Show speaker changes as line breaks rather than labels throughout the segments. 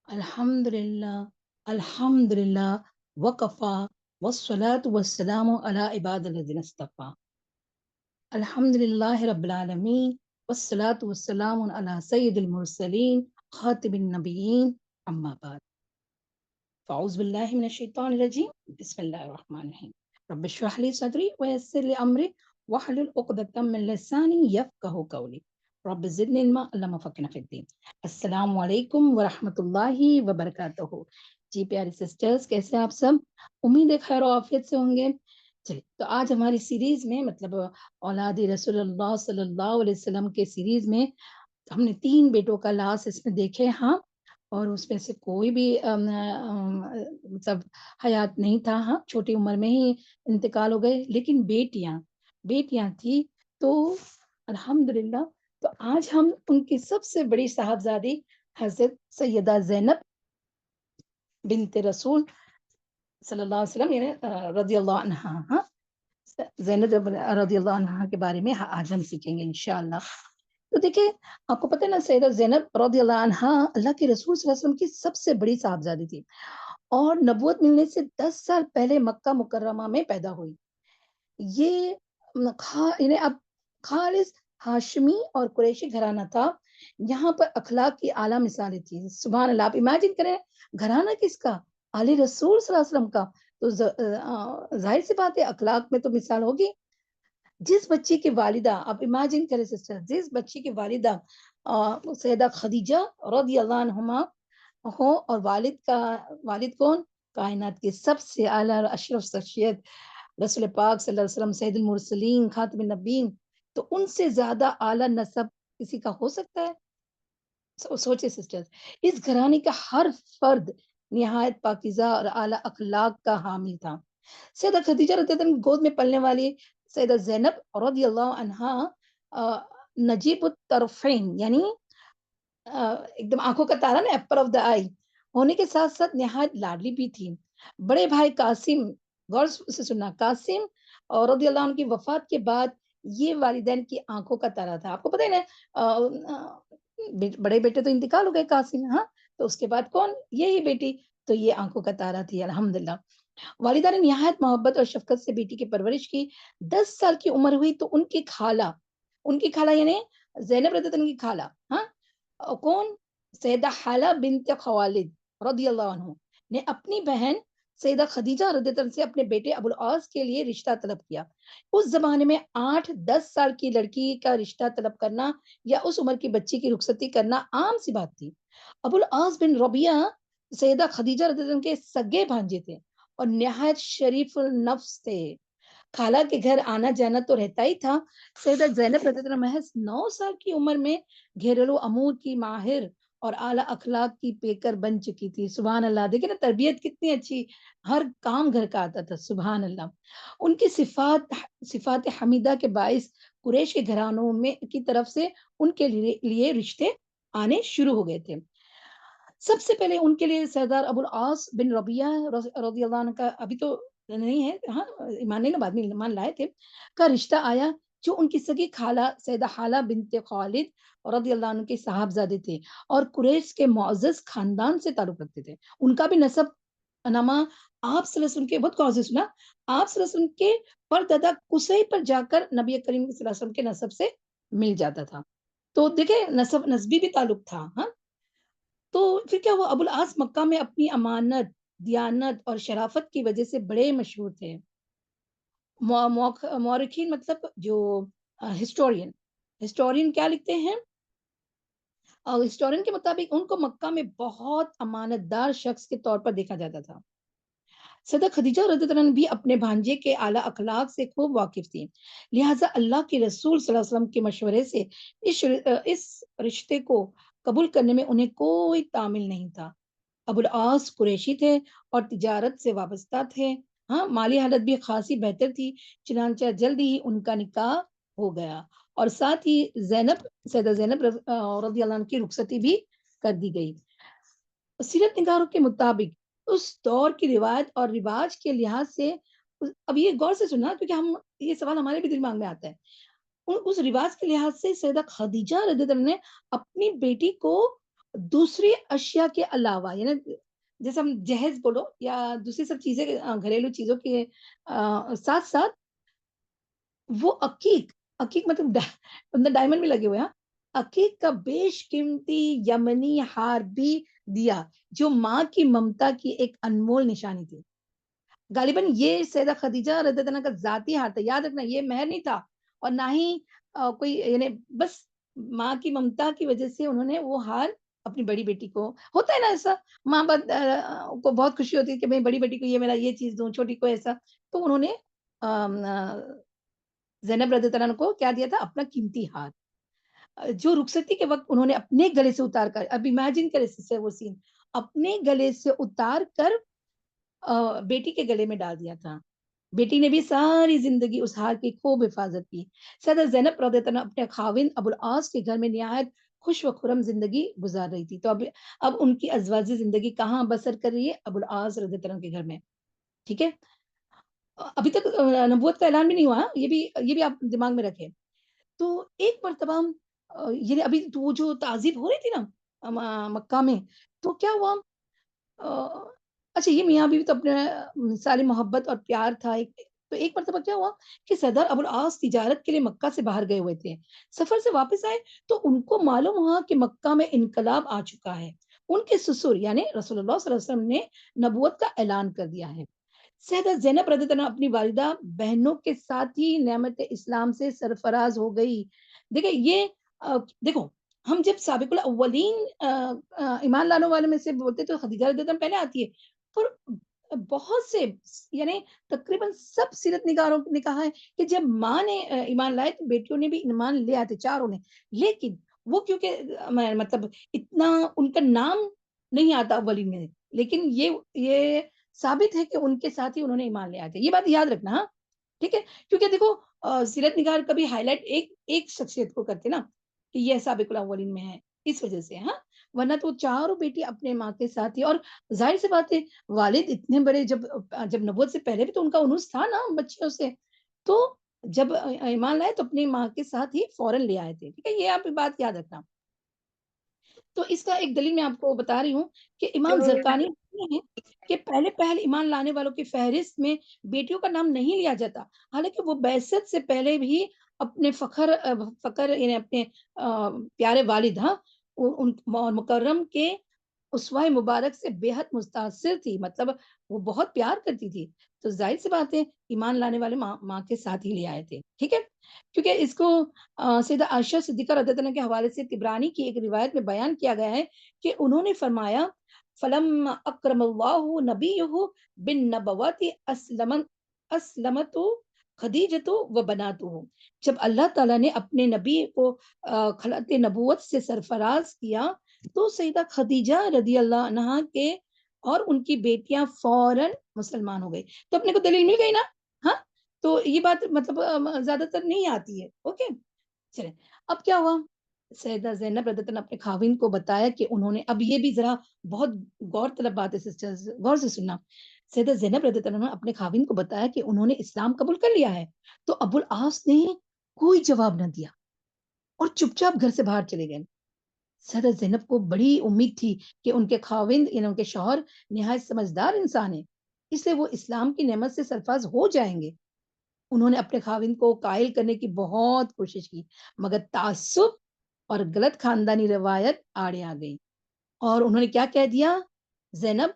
الحمدللہ الحمدللہ وکفا والصلاة والسلام علی عباد الذین اصطفیٰ الحمدللہ رب العالمین والصلاة والسلام علی سید المرسلین خاتم النبیین اما بعد فاعوذ باللہ من الشیطان الرجیم بسم اللہ الرحمن الرحیم رب اشرح لی صدری ویسر لی امری واحلل عقدۃ من لسانی یفقہوا قولی رب زدنی علما اللہم فقہنا فی الدین۔ السلام علیکم ورحمۃ اللہ وبرکاتہ۔ جی پیاری سسٹرز، کیسے آپ سب؟ امید ہے خیر و عافیت سے ہوں گے۔ چلیے، تو آج ہماری سیریز میں مطلب اولاد رسول اللہ صلی اللہ علیہ وسلم کے سیریز میں ہم نے 3 بیٹوں کا لاس اس میں دیکھے، ہاں، اور اس میں سے کوئی بھی مطلب حیات نہیں تھا، ہاں، چھوٹی عمر میں ہی انتقال ہو گئے، لیکن بیٹیاں تھی۔ تو الحمدللہ، تو آج ہم ان کی سب سے بڑی صاحبزادی حضرت سیدہ زینب بنت رسول صلی اللہ علیہ وسلم یعنی رضی اللہ عنہا، ہاں، زینب رضی اللہ عنہا کے بارے میں آج ہم سیکھیں گے انشاءاللہ۔ تو دیکھیں، آپ کو پتہ ہے نا، سیدہ زینب رضی اللہ عنہا اللہ کے رسول صلی اللہ علیہ وسلم کی سب سے بڑی صاحبزادی تھی، اور نبوت ملنے سے 10 سال پہلے مکہ مکرمہ میں پیدا ہوئی۔ یہ انہیں اب خالص ہاشمی اور قریشی گھرانہ تھا۔ یہاں پر اخلاق کی اعلیٰ مثالیں تھی، سبحان اللہ۔ آپ امیجن کریں، گھرانہ کس کا؟ آل رسول صلی اللہ علیہ وسلم کا، تو ظاہر سی بات ہے اخلاق میں تو مثال ہوگی۔ جس بچی کی والدہ، آپ امیجن کریں سسٹر، جس بچی کی والدہ سیدہ خدیجہ رضی اللہ عنہما ہو، اور والد کون؟ کائنات کی سب سے اعلیٰ اشرف شخصیت رسول پاک صلی اللہ علیہ وسلم، سید المرسلین، خاتم النبیین، تو ان سے زیادہ اعلیٰ نسب کسی کا ہو سکتا ہے؟ سوچے سسٹر، اس گھرانے کا ہر فرد نہایت پاکیزہ اور اعلیٰ اخلاق کا حامل تھا۔ سیدہ خدیجہ رضی اللہ عنہ گود میں پلنے والی سیدہ زینب رضی اللہ عنہا نجیب الطرفین یعنی ایک دم آنکھوں کا تارا نا، ایپل آف دا آئی ہونے کے ساتھ ساتھ نہایت لاڈلی بھی تھی۔ بڑے بھائی قاسم، غور سے سننا، قاسم اور رضی اللہ عنہ کی وفات کے بعد یہ والدین کی آنکھوں کا تارا تھا۔ آپ کو پتہ ہے نا، بڑے بیٹے تو انتقال ہو گئے قاسم، ہاں، تو اس کے بعد کون؟ یہی بیٹی، تو یہ آنکھوں کا تارا تھی الحمدللہ۔ والدہ نے نہایت محبت اور شفقت سے بیٹی کی پرورش کی۔ 10 سال کی عمر ہوئی تو ان کی خالہ یعنی زینب رضی اللہ عنہ کی خالہ، ہاں، کون؟ سیدہ حالہ بنت خوالد رضی اللہ عنہ نے اپنی بہن سیدہ خدیجہ رضی اللہ عنہ سے اپنے بیٹے ابو العاص کے لیے رشتہ طلب کیا۔ اس زمانے میں 8-10 سال کی لڑکی کا رشتہ طلب کرنا یا اس عمر کی بچی کی رخصتی کرنا عام سی بات تھی۔ ابو العاص بن ربیعہ سیدہ خدیجہ رضی اللہ عنہ کے سگے بھانجے تھے اور نہایت شریف النفس تھے۔ خالہ کے گھر آنا جانا تو رہتا ہی تھا۔ سیدہ زینب رضی اللہ عنہ محض 9 سال کی عمر میں گھریلو امور کی ماہر اور اعلیٰ اخلاق کی پیکر بن چکی تھی۔ سبحان اللہ، دیکھیں نا تربیت کتنی اچھی، ہر کام گھر کا آتا تھا، سبحان اللہ۔ ان کی صفات حمیدہ کے باعث قریش کے گھرانوں میں کی طرف سے ان کے لیے رشتے آنے شروع ہو گئے تھے۔ سب سے پہلے ان کے لیے سردار ابو العاص بن ربیعہ رضی اللہ عنہ کا، ابھی تو نہیں ہے، ہاں، ایمان نہیں نا، بعد میں ایمان لائے تھے، کا رشتہ آیا، جو ان کی سگی خالہ سیدہ حالہ بنت خالد رضی اللہ عنہ کے صاحبزادے تھے اور قریش کے معزز خاندان سے تعلق رکھتے تھے۔ ان کا بھی نسب نامہ آپ صلی اللہ علیہ وسلم کے، بہت غور سے سنا، آپ صلی اللہ علیہ وسلم کے پردادا قصی پر جا کر نبی کریم صلی اللہ علیہ وسلم کے نسب سے مل جاتا تھا۔ تو دیکھیں نسبی بھی تعلق تھا، ہاں۔ تو پھر کیا ہوا؟ ابو العاص مکہ میں اپنی امانت، دیانت اور شرافت کی وجہ سے بڑے مشہور تھے۔ مورخین مطلب جو ہسٹورین کیا لکھتے ہیں؟ ہسٹورین کے مطابق ان کو مکہ میں بہت امانت دار شخص کے طور پر دیکھا جاتا تھا۔ سیدہ خدیجہ رضی اللہ عنہا بھی اپنے بھانجے کے اعلیٰ اخلاق سے خوب واقف تھی، لہٰذا اللہ کے رسول صلی اللہ علیہ وسلم کے مشورے سے اس رشتے کو قبول کرنے میں انہیں کوئی تعمیل نہیں تھا۔ ابو العاص قریشی تھے اور تجارت سے وابستہ تھے، ہاں، مالی حالت بھی خاصی بہتر تھی، چنانچہ جلد ہی ان کا نکاح ہو گیا اور ساتھ ہی سیدہ زینب رضی اللہ عنہ کی رخصتی بھی کر دی گئی۔ سیرت نگاروں کے مطابق اس دور کی روایت اور رواج کے لحاظ سے، اب یہ غور سے سننا کیونکہ یہ سوال ہمارے بھی دماغ میں آتا ہے، اس رواج کے لحاظ سے سیدہ خدیجہ رضی اللہ عنہ نے اپنی بیٹی کو دوسری اشیاء کے علاوہ یعنی جیسے ہم جہیز بولو یا دوسری سب چیزیں گھریلو چیزوں کے ساتھ ساتھ وہ عقیق مطلب اندر ڈائمنڈ بھی لگے ہوئے ہیں، عقیق کا بیش قیمتی یمنی ہار بھی دیا، جو ماں کی ممتا کی ایک انمول نشانی تھی۔ غالباً یہ سیدہ خدیجہ رضی اللہ عنہا کا ذاتی ہار تھا، یاد رکھنا یہ مہر نہیں تھا اور نہ ہی کوئی یعنی بس ماں کی ممتا کی وجہ سے انہوں نے وہ ہار اپنی بڑی بیٹی کو، ہوتا ہے نا ایسا، ماں باپ کو بہت خوشی ہوتی ہے کہ میں بڑی بیٹی کو یہ میرا یہ چیز دوں، چھوٹی کو ایسا، تو انہوں نے زینب رضی اللہ عنہا کو کیا دیا تھا؟ اپنا قیمتی ہار، جو رخصتی کے وقت انہوں نے اپنے گلے سے اتار کر، اب امیجن کرے سسٹر وہ سین، اپنے گلے سے اتار کر بیٹی کے گلے میں ڈال دیا تھا۔ بیٹی نے بھی ساری زندگی اس ہار کی خوب حفاظت کی۔ سیدہ زینب رضی اللہ عنہا اپنے خاوند ابو العاص کے گھر میں نہایت خوش و خرم زندگی گزار رہی تھی۔ تو اب ان کی ازواجی زندگی کہاں بسر کر رہی ہے؟ ابو العاص رضی اللہ عنہ کے گھر میں، ٹھیک ہے؟ ابھی تک نبوت کا اعلان بھی نہیں ہوا، یہ بھی آپ دماغ میں رکھیں۔ تو ایک مرتبہ یہ ابھی تو وہ جو تعذیب ہو رہی تھی نا مکہ میں، تو کیا ہوا؟ اچھا یہ میاں بیوی تو اپنے ساری محبت اور پیار تھا تو ایک مرتبہ کیا ہوا کہ سردار ابو العاص تجارت کے لیے مکہ سے باہر گئے ہوئے تھے، سفر سے واپس آئے تو ان کو معلوم ہوا کہ مکہ میں انقلاب آ چکا ہے، ان کے سسر یعنی رسول اللہ صلی اللہ علیہ وسلم نے نبوت کا اعلان کر دیا ہے۔ سیدہ زینب رضی اللہ عنہا اپنی والدہ بہنوں کے ساتھ ہی نعمت اسلام سے سرفراز ہو گئی۔ دیکھیں یہ دیکھو ہم جب سابق الاولین ایمان لانے والے میں سے بولتے تو خدیجہ رضی اللہ عنہا پہلے آتی ہے، پر بہت سے یعنی تقریباً سب سیرت نگاروں نے کہا ہے کہ جب ماں نے ایمان لائے تو بیٹیوں نے بھی ایمان لے آتے چاروں نے، لیکن وہ کیونکہ مطلب اتنا ان کا نام نہیں آتا اولین میں، لیکن یہ ثابت ہے کہ ان کے ساتھ ہی انہوں نے ایمان لے آئے تھے، یہ بات یاد رکھنا ہاں، ٹھیک ہے؟ کیونکہ دیکھو سیرت نگار کبھی ہائی لائٹ ایک شخصیت کو کرتے نا کہ یہ سابق الاولین میں ہے، اس وجہ سے ہاں، ورنہ تو چاروں بیٹی اپنے ماں کے ساتھ ہی، اور ظاہر سی بات ہے والد اتنے بڑے جب نبوت سے پہلے بھی تو ان کا انوس تھا نا بچیوں سے، تو جب ایمان لائے تو اپنی ماں کے ساتھ ہی فوراً لے آئے تھے، ٹھیک ہے؟ یہ آپ بات یاد رکھنا۔ تو اس کا ایک دلیل میں آپ کو بتا رہی ہوں کہ امام زرقانی ہیں کہ پہلے ایمان لانے والوں کی فہرست میں بیٹیوں کا نام نہیں لیا جاتا، حالانکہ وہ بعثت سے پہلے بھی اپنے فخر یعنی اپنے پیارے والد ہاں ان مکرم کے اسوہ مبارک سے بے حد متاثر تھی، مطلب وہ بہت پیار کرتی تھی، تو ظاہر سی بات ہے ایمان لانے والے ماں کے ساتھ ہی لے آئے تھے، ٹھیک ہے؟ کیونکہ اس کو سیدہ عائشہ صدیقہ رضی اللہ عنہا کے حوالے سے طبرانی کی ایک روایت میں بیان کیا گیا ہے کہ انہوں نے فرمایا فلم اکرم اللہ نبیہ بالنبوات اسلمت خدیجۃ و بناتہ، جب اللہ تعالیٰ نے اپنے نبی کو خلعت نبوت سے سرفراز کیا تو سیدہ خدیجہ رضی اللہ عنہا کے اور ان کی بیٹیاں فوراً مسلمان ہو گئی، تو اپنے کو دلیل مل گئی نا، ہاں؟ تو یہ بات مطلب زیادہ تر نہیں آتی ہے، اوکے؟ چلیں اب کیا ہوا؟ سیدہ زینب رضی اللہ عنہا نے اپنے خاوند کو بتایا کہ انہوں نے، اب یہ بھی ذرا بہت غور طلب بات ہے سسٹرز، غور سے سننا۔ سیدہ زینب رضی اللہ عنہا نے اپنے خاوند کو بتایا کہ انہوں نے اسلام قبول کر لیا ہے، تو ابو العاص نے کوئی جواب نہ دیا اور چپ چاپ گھر سے باہر چلے گئے۔ سیدہ زینب کو بڑی امید تھی کہ ان کے خاوند یعنی ان کے شوہر نہایت سمجھدار انسان ہیں، اس لیے وہ اسلام کی نعمت سے سرفراز ہو جائیں گے۔ انہوں نے اپنے خاوند کو قائل کرنے کی بہت کوشش کی، مگر تعصب اور غلط خاندانی روایت آڑے آ گئی اور انہوں نے کیا کہہ دیا؟ زینب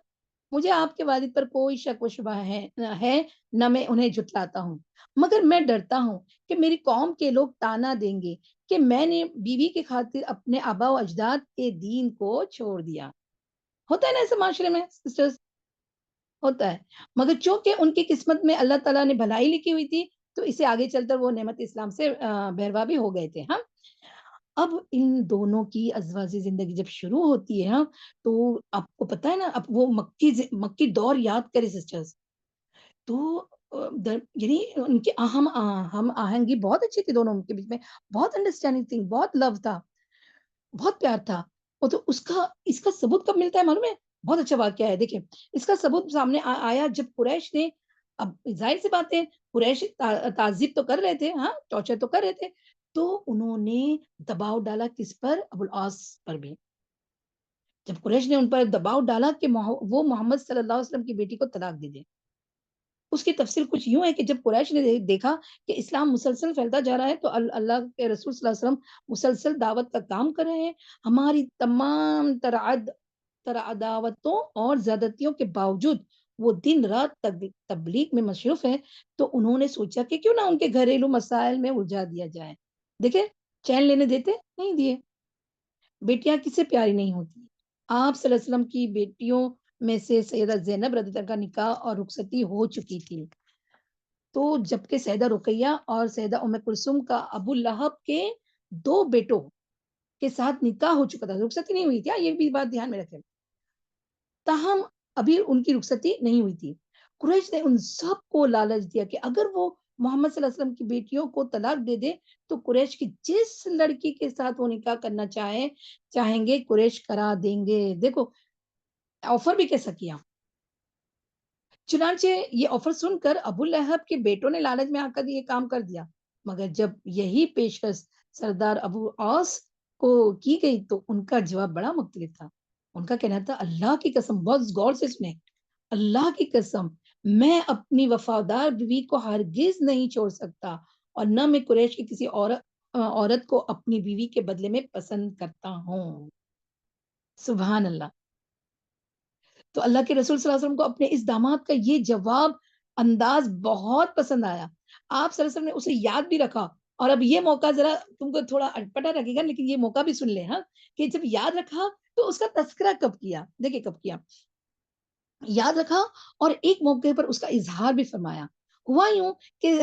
مجھے آپ کے والد پر کوئی شک و شبہ ہے نہ میں انہیں جھٹلاتا ہوں، مگر میں ڈرتا ہوں کہ میری قوم کے لوگ تانا دیں گے کہ میں نے بیوی کی خاطر اپنے آبا و اجداد کے دین کو چھوڑ دیا۔ ہوتا ہے نا ایسے معاشرے میں سسٹرز، ہوتا ہے، مگر چونکہ ان کی قسمت میں اللہ تعالیٰ نے بھلائی لکھی ہوئی تھی تو اسے آگے چل کر وہ نعمت اسلام سے بہروا بھی ہو گئے تھے ہاں۔ اب ان دونوں کی ازواجی زندگی جب شروع ہوتی ہے نا تو آپ کو پتا ہے نا، اب وہ مکی دور یاد کرے سسٹرز، تو یعنی ان کی ہم آہنگی بہت اچھی تھی دونوں کے بیچ میں، بہت انڈرسٹینڈنگ تھی، بہت لو تھا، بہت پیار تھا، اور تو اس کا ثبوت کب ملتا ہے معلوم ہے؟ بہت اچھا واقعہ ہے، دیکھیں اس کا ثبوت سامنے آیا جب قریش نے، اب ظاہر سی بات ہے قریش تعذیب تو کر رہے تھے ہاں، ٹارچر تو کر رہے تھے، تو انہوں نے دباؤ ڈالا کس پر؟ ابو العاص پر بھی، جب قریش نے ان پر دباؤ ڈالا کہ وہ محمد صلی اللہ علیہ وسلم کی بیٹی کو طلاق دے دیں. اس کی تفصیل کچھ یوں ہے کہ جب قریش نے دیکھا کہ اسلام مسلسل پھیلتا جا رہا ہے تو اللہ کے رسول صلی اللہ علیہ وسلم مسلسل دعوت کا کام کر رہے ہیں، ہماری تمام تر عداوتوں اور زیادتیوں کے باوجود وہ دن رات تبلیغ میں مصروف ہے، تو انہوں نے سوچا کہ کیوں نہ ان کے گھریلو مسائل میں الجھا دیا جائے. دیکھیں چین لینے دیتے نہیں دیے. بیٹیاں کسے پیاری نہیں ہوتی. آپ صلی اللہ علیہ وسلم کی بیٹیوں میں سے سیدہ زینب رضی اللہ عنہا کا نکاح اور رخصتی ہو چکی تھی، تو جبکہ سیدہ رقیہ اور سیدہ ام کلثوم کا ابو لہب کے 2 بیٹوں کے ساتھ نکاح ہو چکا تھا، رخصتی نہیں ہوئی تھی، یہ بھی بات دھیان میں رکھیں. تاہم ابھی ان کی رخصتی نہیں ہوئی تھی. قریش نے ان سب کو لالچ دیا کہ اگر وہ محمد صلی اللہ علیہ وسلم کی بیٹیوں کو طلاق دے دے تو قریش کی جس لڑکی کے ساتھ وہ نکاح کرنا چاہیں گے قریش کرا دیں گے. دیکھو آفر بھی کیسا کیا. چنانچہ یہ آفر سن کر ابو لہب کے بیٹوں نے لالچ میں آ کر یہ کام کر دیا، مگر جب یہی پیشکش سردار ابو عاص کو کی گئی تو ان کا جواب بڑا مختلف تھا. ان کا کہنا تھا اللہ کی قسم، بہت غور سے سنیں، اللہ کی قسم میں اپنی وفادار بیوی کو ہرگز نہیں چھوڑ سکتا اور نہ میں قریش کی کسی عورت کو اپنی بیوی کے بدلے میں پسند کرتا ہوں. سبحان اللہ. تو اللہ کے رسول صلی اللہ علیہ وسلم کو اپنے اس داماد کا یہ جواب انداز بہت پسند آیا. آپ صلی اللہ علیہ وسلم نے اسے یاد بھی رکھا. اور اب یہ موقع ذرا تم کو تھوڑا اٹپٹا لگے گا، لیکن یہ موقع بھی سن لیں ہاں، کہ جب یاد رکھا تو اس کا تذکرہ کب کیا. دیکھیں کب کیا، یاد رکھا اور ایک موقع پر اس کا اظہار بھی فرمایا. ہوا یوں کہ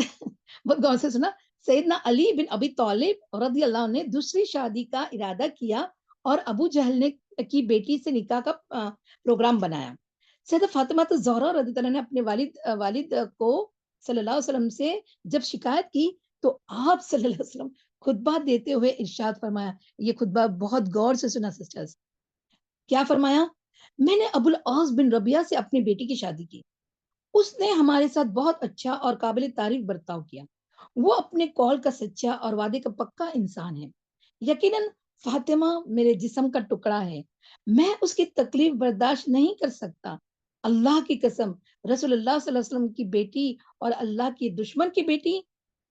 بہت غور سے سنا، سیدنا علی بن ابی طالب رضی اللہ عنہ نے دوسری شادی کا ارادہ کیا اور ابو جہل نے کی بیٹی سے نکاح کا پروگرام بنایا. سیدہ فاطمہ الزہرا رضی اللہ عنہ نے اپنے والد کو صلی اللہ علیہ وسلم سے جب شکایت کی تو آپ صلی اللہ علیہ وسلم خطبہ دیتے ہوئے ارشاد فرمایا. یہ خطبہ بہت غور سے سنا سسٹرز. کیا فرمایا؟ میں نے ابو العاص بن ربیعہ سے اپنی بیٹی کی شادی کی. اس نے ہمارے ساتھ بہت اچھا اور قابل تعریف برتاؤ کیا. وہ اپنے قول کا سچا اور وعدے کا پکا انسان ہے. یقیناً فاطمہ میرے جسم کا ٹکڑا ہے، میں اس کی تکلیف برداشت نہیں کر سکتا. اللہ کی قسم رسول اللہ صلی اللہ علیہ وسلم کی بیٹی اور اللہ کی دشمن کی بیٹی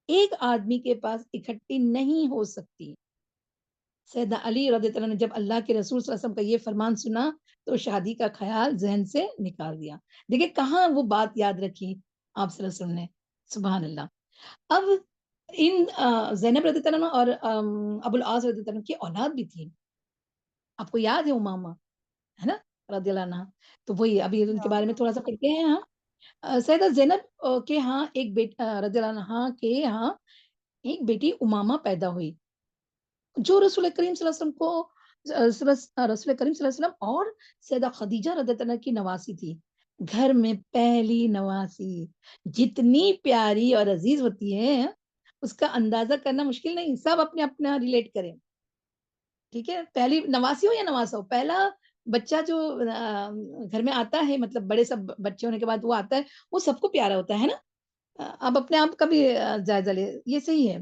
ایک آدمی کے پاس اکٹھی نہیں ہو سکتی. سیدنا علی رضی اللہ عنہ نے جب اللہ کے رسول صلی اللہ علیہ وسلم کا یہ فرمان سنا تو شادی کا خیال ذہن سے نکال دیا. دیکھیں کہاں وہ بات یاد رکھی آپ صلی اللہ علیہ وسلم نے. سبحان اللہ. اب ان زینب رضی اللہ عنہ اور ابو العاص رضی اللہ عنہ کی اولاد بھی تھی. آپ کو یاد ہے امامہ ہے نا رضی اللہ عنہ. تو وہی ابھی ان کے بارے میں تھوڑا سا پڑھتے ہیں. ہاں سیدہ زینب کے ہاں ایک رضی اللہ عنہ کے ہاں ایک بیٹی امامہ پیدا ہوئی جو رسول کریم صلی اللہ علیہ وسلم کو رسول کریم صلی اللہ علیہ وسلم اور سیدہ خدیجہ رضی اللہ عنہا کی نواسی تھی. گھر میں پہلی نواسی جتنی پیاری اور عزیز ہوتی ہے اس کا اندازہ کرنا مشکل نہیں. سب اپنے اپنا ریلیٹ کریں. ٹھیک ہے، پہلی نواسی ہو یا نواسا ہو، پہلا بچہ جو گھر میں آتا ہے، مطلب بڑے سب بچے ہونے کے بعد وہ آتا ہے، وہ سب کو پیارا ہوتا ہے نا. اب اپنے آپ کا بھی جائزہ لے، یہ صحیح ہے.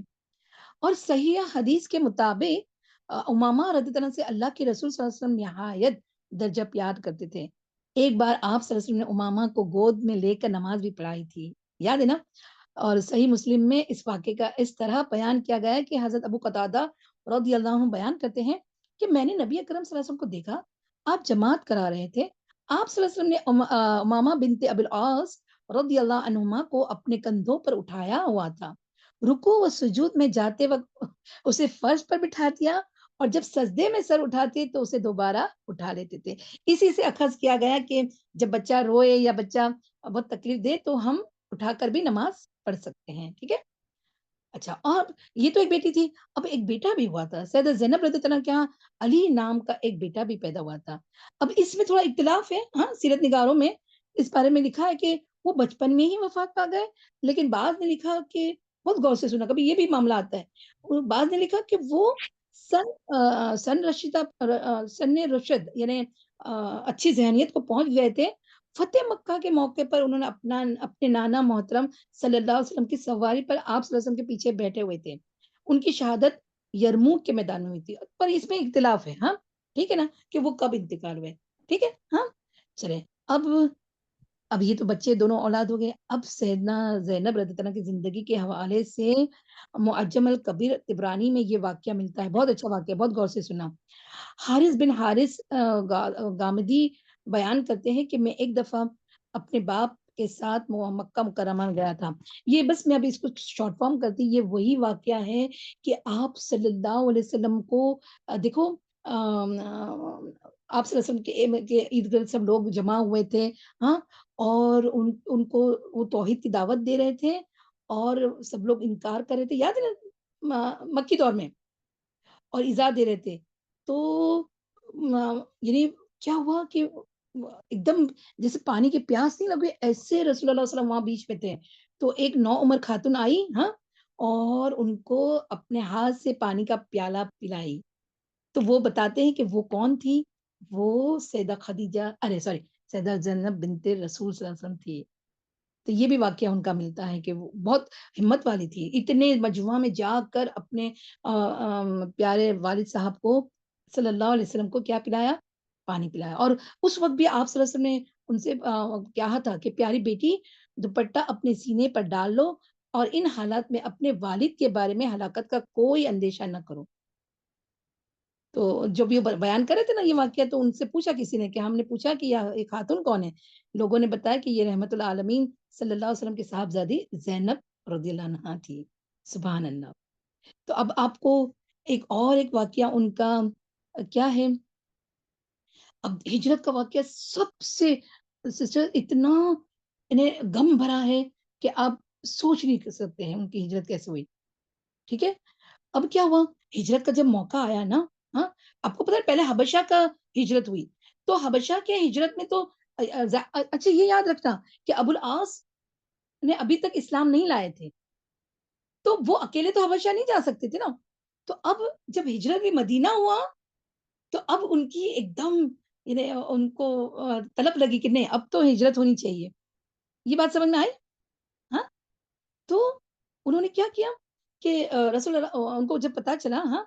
اور صحیح حدیث کے مطابق امامہ رضی اللہ عنہ سے اللہ کے رسول صلی اللہ علیہ وسلم نہایت درجہ پیار کرتے تھے. ایک بار آپ صلی اللہ علیہ وسلم نے امامہ کو گود میں لے کر نماز بھی پڑھائی تھی، یاد ہے نا. اور صحیح مسلم میں اس واقعے کا اس طرح بیان کیا گیا ہے کہ حضرت ابو قتادہ رضی اللہ عنہ بیان کرتے ہیں کہ میں نے نبی اکرم صلی اللہ علیہ وسلم کو دیکھا، آپ جماعت کرا رہے تھے. آپ صلی اللہ علیہ وسلم نے امامہ بنت ابی العاص رضی اللہ عنہما کو اپنے کندھوں پر اٹھایا ہوا تھا. رکوع و سجود میں جاتے وقت اسے فرش پر بٹھا دیا اور جب سجدے میں سر اٹھاتے تو اسے دوبارہ اٹھا لیتے تھے. اسی سے اخذ کیا گیا کہ جب بچہ روئے یا بچہ بہت تکلیف دے تو ہم اٹھا کر بھی نماز پڑھ سکتے ہیں. ٹھیک ہے. اچھا، اور یہ تو ایک بیٹی تھی. اب ایک بیٹا بھی ہوا تھا. سیدہ زینب رضی اللہ عنہا کے یہاں علی نام کا ایک بیٹا بھی پیدا ہوا تھا. اب اس میں تھوڑا اختلاف ہے ہاں سیرت نگاروں میں. اس بارے میں لکھا ہے کہ وہ بچپن میں ہی وفات پا گئے، لیکن بعض نے لکھا کہ بہت غور سے سنا، کبھی یہ بھی معاملہ آتا ہے، بعض نے لکھا کہ وہ سن رشد یعنی اچھی ذہنیت کو پہنچ گئے تھے. فتح مکہ کے موقع پر انہوں نے اپنے نانا محترم صلی اللہ علیہ وسلم کی سواری پر آپ صلی اللہ علیہ وسلم کے پیچھے بیٹھے ہوئے تھے. ان کی شہادت یرموک کے میدان میں ہوئی تھی، پر اس میں اختلاف ہے ہاں. ٹھیک ہے نا، کہ وہ کب انتقال ہوئے، ٹھیک ہے؟ ہاں، چلیں اب یہ تو بچے دونوں اولاد ہو گئے، اب سیدنا زینب رضی اللہ عنہا کی زندگی کے حوالے سے معجم الکبیر طبرانی میں یہ واقعہ ملتا ہے، بہت اچھا واقعہ، بہت غور سے سننا۔ حارث بن حارث گامدی بیان کرتے ہیں کہ میں ایک دفعہ اپنے باپ کے ساتھ مکہ مکرمہ میں گیا تھا۔ یہ بس میں ابھی اس کو شارٹ فارم کرتی، یہ وہی واقعہ ہے کہ آپ صلی اللہ علیہ وسلم کو دیکھو آپ صلی اللہ علیہ وسلم کے ارد گرد سب لوگ جمع ہوئے تھے، ہاں، اور ان کو وہ توحید کی دعوت دے رہے تھے اور سب لوگ انکار کر رہے تھے، یاد ہے نا مکی دور میں، اور ایذا دے رہے تھے۔ تو یعنی کیا ہوا کہ ایک دم جیسے پانی کی پیاس نہیں لگی، ایسے رسول اللہ صلی اللہ علیہ وسلم وہاں بیچ میں تھے۔ تو ایک نوعمر خاتون آئی، ہاں، اور ان کو اپنے ہاتھ سے پانی کا پیالہ پلائی۔ تو وہ بتاتے ہیں کہ وہ کون تھی؟ وہ سیدہ خدیجہ، ارے سوری، سیدہ زینب بنت رسول صلی اللہ علیہ وسلم تھی۔ تو یہ بھی واقعہ ان کا ملتا ہے کہ وہ بہت ہمت والی تھی، اتنے مجمع میں جا کر اپنے پیارے والد صاحب کو صلی اللہ علیہ وسلم کو کیا پلایا؟ پانی پلایا۔ اور اس وقت بھی آپ صلی اللہ علیہ وسلم نے ان سے کہا تھا کہ پیاری بیٹی دوپٹہ اپنے سینے پر ڈال لو اور ان حالات میں اپنے والد کے بارے میں ہلاکت کا کوئی اندیشہ نہ کرو۔ تو جب یہ بیان کر رہے تھے نا یہ واقعہ، تو ان سے پوچھا کسی نے، کہ ہم نے پوچھا کہ یہ خاتون کون ہے؟ لوگوں نے بتایا کہ یہ رحمت العالمین صلی اللہ علیہ وسلم کی صاحبزادی زینب رضی اللہ عنہا تھی۔ سبحان اللہ۔ تو اب آپ کو ایک واقعہ ان کا کیا ہے؟ اب ہجرت کا واقعہ سب سے سسٹر اتنا انہیں غم بھرا ہے کہ آپ سوچ نہیں کر سکتے ہیں ان کی ہجرت کیسے ہوئی، ٹھیک ہے؟ اب کیا ہوا؟ ہجرت کا جب موقع آیا نا، ہاں، آپ کو پتا ہے پہلے حبشہ کا ہجرت ہوئی، تو حبشہ کے ہجرت میں تو اچھا یہ یاد رکھنا کہ ابو العاص نے ابھی تک اسلام نہیں لائے تھے، تو وہ اکیلے تو حبشہ نہیں جا سکتے تھے نا۔ تو اب جب ہجرت میں مدینہ ہوا، تو اب ان کی ایک دم یعنی ان کو طلب لگی کہ نہیں اب تو ہجرت ہونی چاہیے۔ یہ بات سمجھ میں آئی؟ ہاں، تو انہوں نے کیا کیا کہ رسول اللہ ان کو جب پتا چلا، ہاں،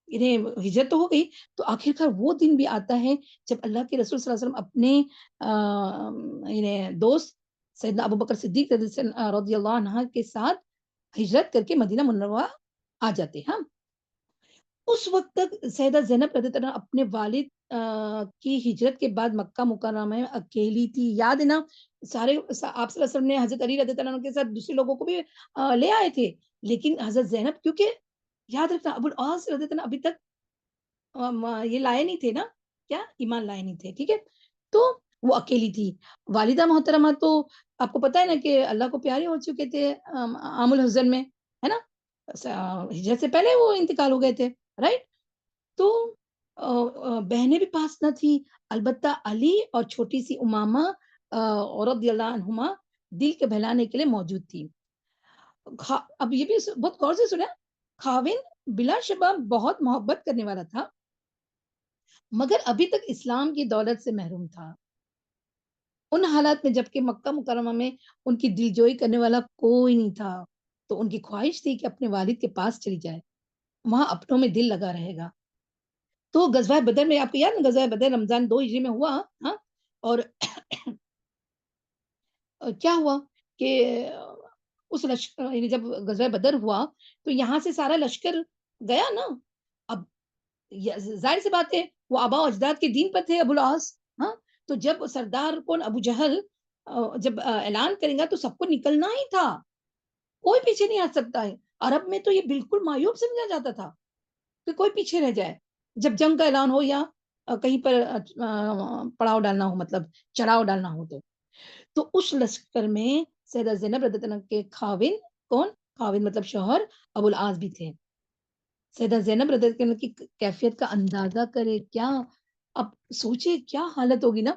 انہیں ہجرت تو ہو گئی، تو آخرکار وہ دن بھی آتا ہے جب اللہ کے رسول صلی اللہ علیہ وسلم اپنے دوست سیدنا ابوبکر صدیق رضی اللہ عنہ کے ساتھ ہجرت کر کے مدینہ منورہ آ جاتے ہیں، ہاں۔ اس وقت تک سیدہ زینب رضی اللہ عنہا اپنے والد کی ہجرت کے بعد مکہ مکرمہ میں اکیلی تھی، یاد ہے نا؟ سارے آپ صلی اللہ علیہ وسلم نے حضرت علی رضی اللہ عنہ کے ساتھ دوسرے لوگوں کو بھی لے آئے تھے، لیکن حضرت زینب کیونکہ یاد رکھنا ابو العاص رضی اللہ عنہ ابھی تک یہ لائے نہیں تھے نا، کیا ایمان لائے نہیں تھے، ٹھیک ہے؟ تو وہ اکیلی تھی۔ والدہ محترمہ تو آپ کو پتا ہے نا کہ اللہ کو پیارے ہو چکے تھے عام الحزن میں، ہے نا؟ ہجرت سے پہلے وہ انتقال ہو گئے تھے، رائٹ؟ تو بہنیں بھی پاس نہ تھی، البتہ علی اور چھوٹی سی امامہ رضی اللہ عنہما دل کے بہلانے کے لیے موجود تھی۔ اب یہ بھی بہت غور سے سنا، خاوند بلا شبہ بہت محبت کرنے والا تھا، مگر ابھی تک اسلام کی دولت سے محروم تھا۔ ان حالات میں جبکہ مکہ مکرمہ میں ان کی دلجوئی کرنے والا کوئی نہیں تھا، تو ان کی خواہش تھی کہ اپنے والد کے پاس چلی جائے، وہاں اپنوں میں دل لگا رہے گا۔ تو غزوہ بدر میں آپ کو یاد ہے غزوہ بدر رمضان 2 ہجری میں ہوا، ہاں، اور کیا ہوا کہ اس یعنی جب غزوہ بدر ہوا تو یہاں سے سارا لشکر گیا نا، اب ظاہر سی بات ہے وہ آبا و اجداد کے دین پر تھے ابو العاص، ہاں، تو جب سردار کون ابو جہل جب اعلان کریں گا تو سب کو نکلنا ہی تھا، کوئی پیچھے نہیں ہٹ سکتا ہے۔ عرب میں تو یہ بالکل معیوب سمجھا جاتا تھا کہ کوئی پیچھے رہ جائے جب جنگ کا اعلان ہو یا کہیں پر پڑاؤ ڈالنا ہو، مطلب چڑھاؤ ڈالنا ہو، تو اس لشکر میں سیدہ زینب رضی اللہ عنہا کے خاوند کون؟ خاوند مطلب شوہر ابو العاص بھی تھے۔ سیدہ زینب رضی اللہ عنہا کی کیفیت کا اندازہ کرے کیا، اب سوچے کیا حالت ہوگی نا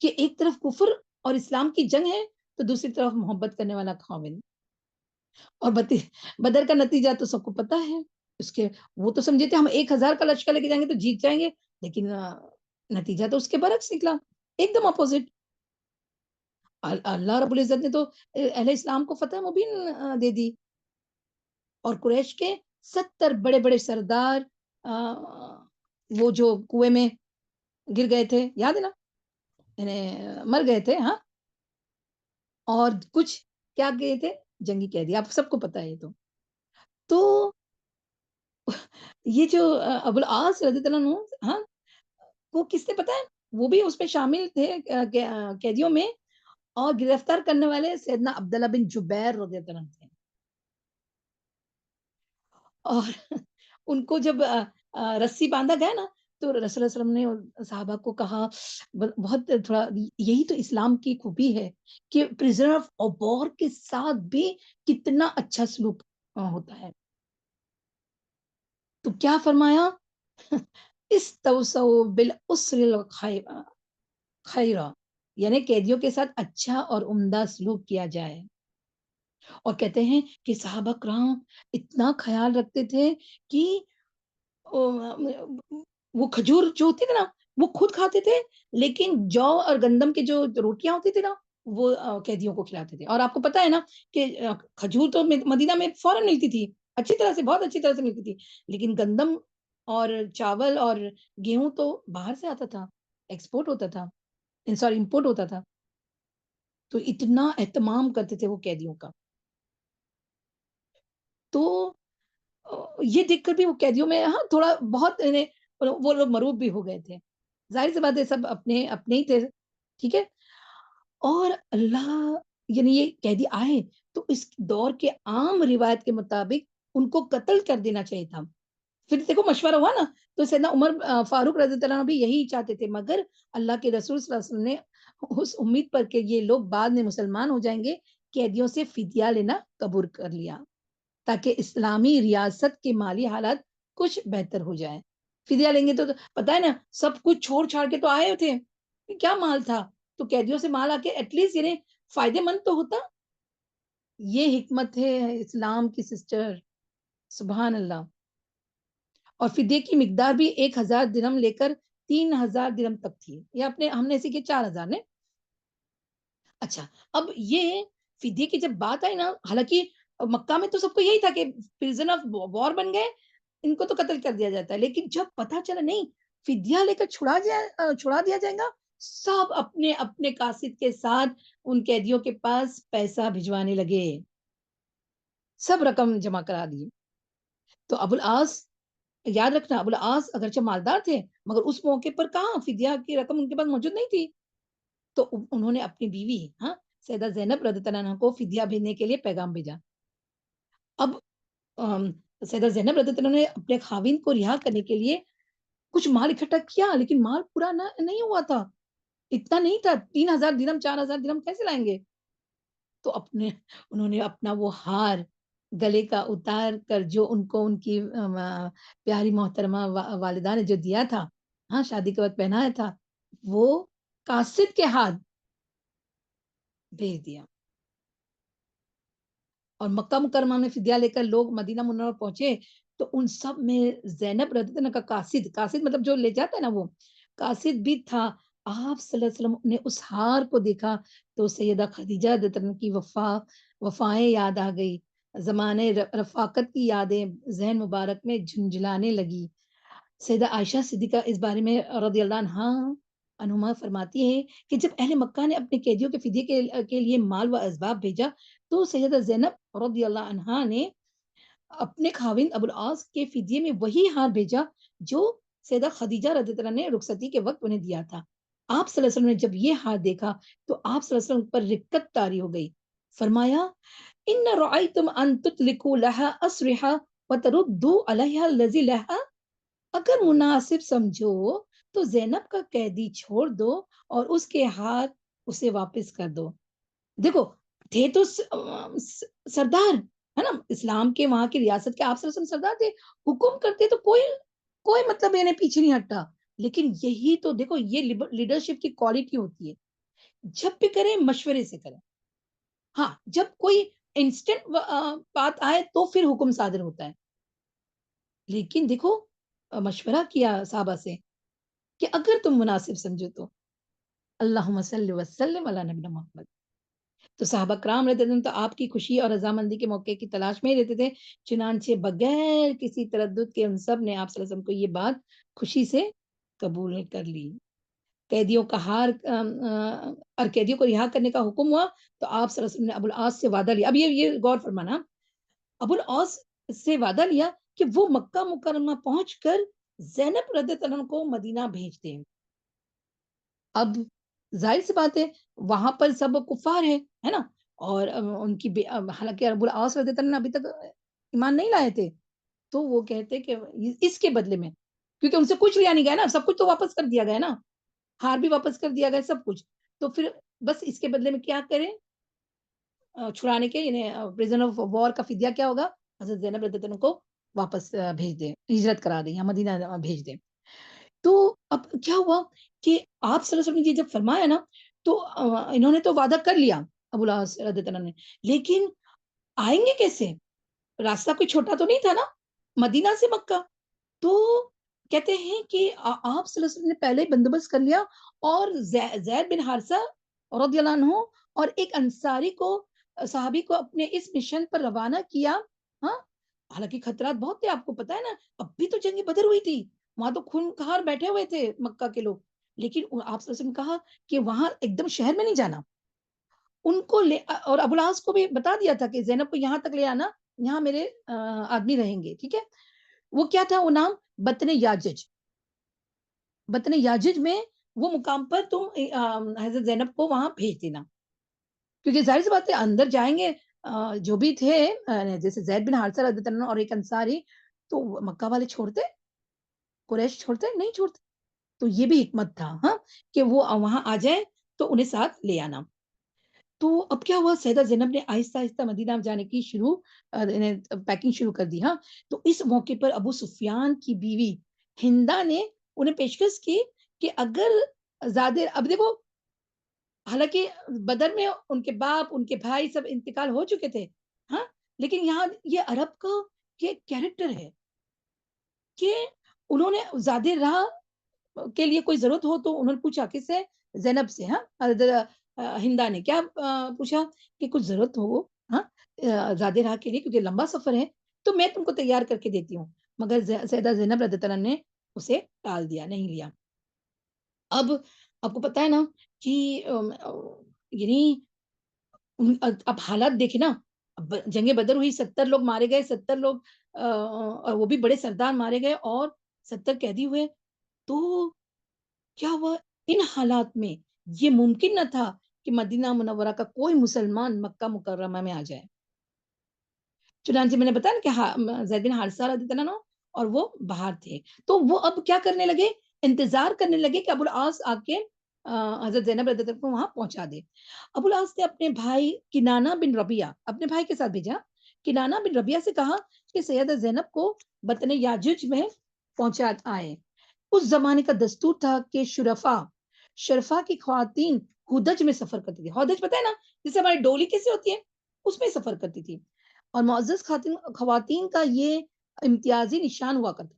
کہ ایک طرف کفر اور اسلام کی جنگ ہے تو دوسری طرف محبت کرنے والا خاوند، اور بدر کا نتیجہ تو سب کو پتا ہے اس کے، وہ تو سمجھے تھے ہم 1000 کا لشکر لے کے جائیں گے تو جیت جائیں گے، لیکن نتیجہ تو اس کے برعکس نکلا، ایک دم اپوزٹ۔ اللہ رب العزت نے تو اہل اسلام کو فتح مبین دے دی، اور قریش کے 70 بڑے بڑے سردار وہ جو کنویں میں گر گئے تھے، یاد ہے نا؟ یعنی مر گئے تھے، ہاں، اور کچھ کیا گئے تھے؟ جنگی قیدی، آپ سب کو پتہ ہے یہ تو۔ تو یہ جو ابوالعاص رضی اللہ عنہ، ہاں، وہ کس سے پتہ ہے؟ وہ بھی اس میں شامل تھے قیدیوں میں، اور گرفتار کرنے والے سیدنا عبداللہ بن جبیر رضی اللہ عنہ تھے۔ اور ان کو جب رسی باندھا گیا نا، تو رسول اللہ صلی اللہ علیہ وسلم نے صحابہ کو کہا، بہت تھوڑا، یہی تو اسلام کی خوبی ہے کہ پرزنر آف وار کے ساتھ بھی کتنا اچھا سلوک ہوتا ہے۔ تو کیا فرمایا؟ استوصوا بالعسر خیرا، یعنی قیدیوں کے ساتھ اچھا اور عمدہ سلوک کیا جائے۔ اور کہتے ہیں کہ صحابہ کرام اتنا خیال رکھتے تھے کہ وہ کھجور جو ہوتی تھی نا، وہ خود کھاتے تھے، لیکن جو اور گندم کی جو روٹیاں ہوتی تھی نا، وہ قیدیوں کو کھلاتے تھے۔ اور آپ کو پتا ہے نا کہ کھجور تو مدینہ میں فوراً ملتی تھی، اچھی طرح سے، بہت اچھی طرح سے ملتی تھی، لیکن گندم اور چاول اور گیہوں تو باہر سے آتا تھا، ایکسپورٹ ہوتا تھا، سوری امپورٹ ہوتا تھا۔ تو اتنا اہتمام کرتے تھے وہ قیدیوں کا۔ تو یہ دیکھ کر بھی وہ قیدیوں میں، ہاں، تھوڑا بہت وہ لوگ مروب بھی ہو گئے تھے۔ ظاہر سی بات ہے، سب اپنے اپنے ہی تھے، ٹھیک ہے؟ اور اللہ، یعنی یہ قیدی آئے تو اس دور کے عام روایت کے مطابق ان کو قتل کر دینا چاہیے تھا۔ پھر دیکھو مشورہ ہوا نا، تو سیدنا عمر فاروق رضی اللہ عنہ بھی یہی چاہتے تھے، مگر اللہ کے رسول صلی اللہ علیہ وسلم نے اس امید پر کہ یہ لوگ بعد میں مسلمان ہو جائیں گے، قیدیوں سے فدیہ لینا قبول کر لیا، تاکہ اسلامی ریاست کے مالی حالات کچھ بہتر ہو جائے۔ فدیہ لیں گے تو پتہ ہے نا، سب کچھ چھوڑ چھاڑ کے تو آئے تھے، کیا مال تھا، تو قیدیوں سے مال آ کے ایٹ لیسٹ یعنی فائدے مند تو ہوتا۔ یہ حکمت ہے اسلام کی سسٹر، سبحان اللہ۔ اور فدیے کی مقدار بھی 1000 درہم لے کر 3000 درہم تک تھی، یہ اپنے ہم نے سیکھے 4000 نے۔ اچھا، اب یہ فدیے کی جب بات آئی نا، حالانکہ مکہ میں تو سب کو یہی تھا کہ پرزن آف وار بن گئے، ان کو تو قتل کر دیا جاتا ہے، لیکن جب پتا چلا نہیں، فدیہ لے کر چھڑا دیا جائے گا، سب اپنے اپنے قاصد کے ساتھ ان قیدیوں کے پاس پیسہ بھجوانے لگے، سب رقم جمع کرا دی۔ تو ابوالعاص، یاد رکھنا، ابوالعاص اگرچہ مالدار تھے، مگر اس موقع پر کہاں فدیہ کی رقم ان کے پاس موجود نہیں تھی، تو انہوں نے اپنی بیوی، ہاں، سیدہ زینب رضی اللہ عنہا کو فدیہ بھیجنے کے لیے پیغام بھیجا۔ اب سیدہ زینب رضی اللہ عنہا نے اپنے خاوند کو رہا کرنے کے لیے کچھ مال اکٹھا کیا، لیکن مال پورا نہیں ہوا تھا، اتنا نہیں تھا، 3000 درہم 4000 درہم کیسے لائیں گے؟ تو انہوں نے اپنا وہ ہار گلے کا اتار کر، جو ان کو ان کی پیاری محترمہ والدہ نے جو دیا تھا، ہاں، شادی کے وقت پہنایا تھا، وہ قاصد کے ہاتھ بھیج دیا۔ اور مکہ مکرمہ میں فدیہ لے کر لوگ مدینہ منورہ پہنچے، تو ان سب میں زینب رضی اللہ عنہا کا قاصد مطلب جو لے جاتا ہے نا، وہ قاصد بھی تھا۔ آپ صلی اللہ علیہ وسلم نے اس ہار کو دیکھا تو سیدہ خدیجہ رضی اللہ عنہا کی وفائیں یاد آ گئی، زمانے رفاقت کی یادیں ذہن مبارک میں جھنجھلانے لگی۔ سیدہ عائشہ صدیقہ اس بارے میں رضی اللہ عنہما فرماتی ہے کہ جب اہل مکہ نے اپنے قیدیوں کے فدیے کے لیے مال و اسباب بھیجا، تو سیدہ زینب رضی اللہ عنہا نے اپنے خاوند ابوالعاص کے فدیے میں وہی ہار بھیجا جو سیدہ خدیجہ رضی اللہ عنہا نے رخصتی کے وقت انہیں دیا تھا۔ آپ صلی اللہ علیہ وسلم نے جب یہ ہار دیکھا تو آپ صلی اللہ علیہ وسلم پر رقت طاری ہو گئی، فرمایا، ان رأیتم ان تطلقوا لها اسرحا وتردوا علیہا الذی لها، اگر مناسب سمجھو تو زینب کا قیدی چھوڑ دو اور اس کے ہاتھ اسے واپس کر دو۔ دیکھو، تھے تو سردار، ہے نا، اسلام کے وہاں کی ریاست کے آپ صلی اللہ علیہ وسلم سردار تھے، حکم کرتے تو کوئی مطلب انہیں پیچھے نہیں ہٹا، لیکن یہی تو دیکھو، یہ لیڈرشپ کی کوالٹی ہوتی ہے، جب بھی کریں مشورے سے کریں، ہاں، جب کوئی انسٹنٹ بات آئے تو پھر حکم صادر ہوتا ہے، لیکن دیکھو مشورہ کیا صحابہ سے کہ اگر تم مناسب سمجھو تو۔ اللہم صلی وسلم علی نبینا محمد۔ تو صحابہ کرام رضی اللہ عنہم تو آپ کی خوشی اور رضامندی کے موقع کی تلاش میں ہی رہتے تھے، چنانچہ بغیر کسی تردد کے ان سب نے آپ صلی اللہ علیہ وسلم کو یہ بات خوشی سے قبول کر لی۔ قیدیوں کا اور قیدیوں کو رہا کرنے کا حکم ہوا تو آپ صلی اللہ علیہ وسلم نے ابو العاص سے وعدہ لیا۔ اب یہ غور فرمانا، ابو العاص سے وعدہ لیا کہ وہ مکہ مکرمہ پہنچ کر زینب رضی اللہ عنہا کو مدینہ بھیج دیں۔ اب ظاہر سی بات ہے، وہاں پر سب کفار ہے نا؟ اور ان کی حالانکہ ابو العاص رضی اللہ عنہ ابھی تک ایمان نہیں لائے تھے، تو وہ کہتے کہ اس کے بدلے میں، کیونکہ ان سے کچھ لیا نہیں گیا نا، سب کچھ تو واپس کر دیا گیا نا، ہار بھی واپس کر دیا گیا سب کچھ، تو پھر بس اس کے بدلے میں کیا کریں؟ چھڑانے کے یعنی پرزن آف وار کا فدیہ کیا ہوگا؟ حضرت زینب رضی اللہ عنہا کو واپس بھیج دیں، ہجرت کرا دیں یا مدینہ بھیج دیں۔ تو اب کیا ہوا کہ آپ صلی اللہ علیہ وسلم نے یہ جب فرمایا نا، تو انہوں نے تو وعدہ کر لیا ابو العاص رضی اللہ عنہ نے، لیکن آئیں گے کیسے؟ راستہ کوئی چھوٹا تو نہیں تھا نا، مدینہ سے مکہ۔ تو کہتے ہیں کہ آپ صلی اللہ علیہ وسلم نے پہلے ہی بندوبست کر لیا، اور زید بن حارثہ رضی اللہ عنہ اور ایک انصاری کو، صحابی کو اپنے اس مشن پر روانہ کیا۔ ہاں، حالانکہ خطرات بہت تھے، آپ کو پتا ہے نا، اب بھی تو جنگ بدر ہوئی تھی، وہاں تو خونخوار بیٹھے ہوئے تھے مکہ کے لوگ، لیکن آپ صلی اللہ علیہ وسلم نے کہا کہ وہاں ایک دم شہر میں نہیں جانا، ان کو لے، اور ابو العاص کو بھی بتا دیا تھا کہ زینب کو یہاں تک لے آنا، یہاں میرے آدمی رہیں گے، ٹھیک ہے؟ وہ کیا تھا وہ نام؟ بطن یاجج۔ بطن یاجج میں وہ مقام پر تم حضرت زینب کو وہاں بھیج دینا، کیونکہ ظاہر سی بات ہے اندر جائیں گے جو بھی تھے، جیسے زید بن حارثہ رضی اللہ عنہ اور ایک انصاری، تو مکہ والے چھوڑتے، قریش چھوڑتے نہیں چھوڑتے، تو یہ بھی حکمت تھا، ہاں، کہ وہ وہاں آ جائے تو انہیں ساتھ لے آنا۔ تو اب کیا ہوا، سیدہ زینب نے آہستہ آہستہ مدینہ جانے کی پیکنگ شروع کر دی، ہاں۔ تو اس موقع پر ابو سفیان کی بیوی ہندا نے انہیں پیشکش کی کہ اگر زیادہ، اب دیکھو، حالانکہ بدر میں ان کے باپ، ان کے بھائی سب انتقال ہو چکے تھے، ہاں، لیکن یہاں یہ عرب کا یہ کیریکٹر ہے کہ انہوں نے زیادہ راہ کے لیے کوئی ضرورت ہو تو انہوں نے پوچھا کس سے؟ زینب سے، ہاں، ہندا نے کیا پوچھا کہ کچھ ضرورت ہو، ہاں، زیادہ راہ کے لیے کیونکہ لمبا سفر ہے تو میں تم کو تیار کر کے دیتی ہوں، مگر سیدہ زینب رضی اللہ عنہا نے اسے ٹال دیا، نہیں لیا۔ اب آپ کو پتا ہے نا کہ یعنی اب حالات دیکھے نا، جنگ بدر ہوئی، 70 لوگ مارے گئے، 70 لوگ اور وہ بھی بڑے سردار مارے گئے، اور 70 قیدی ہوئے، تو کیا ہوا ان حالات میں؟ یہ ممکن نہ تھا کہ مدینہ منورہ کا کوئی مسلمان مکہ مکرمہ میں آ جائے، چنانچہ میں نے بتایا نا کہ زید بن حارثہ رضی اللہ عنہ اور وہ باہر تھے، تو وہ اب کیا کرنے لگے؟ انتظار کرنے لگے کہ ابو العاص آ کے حضرت زینب رضی اللہ عنہ کو وہاں پہنچا دے۔ ابو العاص نے اپنے بھائی کنانہ بن ربیعہ، اپنے بھائی کے ساتھ بھیجا، کنانہ بن ربیعہ سے کہا کہ سیدہ زینب کو بطن یاجوج میں پہنچا آئے۔ اس زمانے کا دستور تھا کہ شرفا کی خواتین ہودج میں سفر کرتی تھی۔ ہودج پتہ ہے نا، جیسے ہماری ڈولی کیسے ہوتی ہے، اس میں سفر کرتی تھی، اور معزز خواتین کا یہ امتیازی نشان ہوا کرتا تھا۔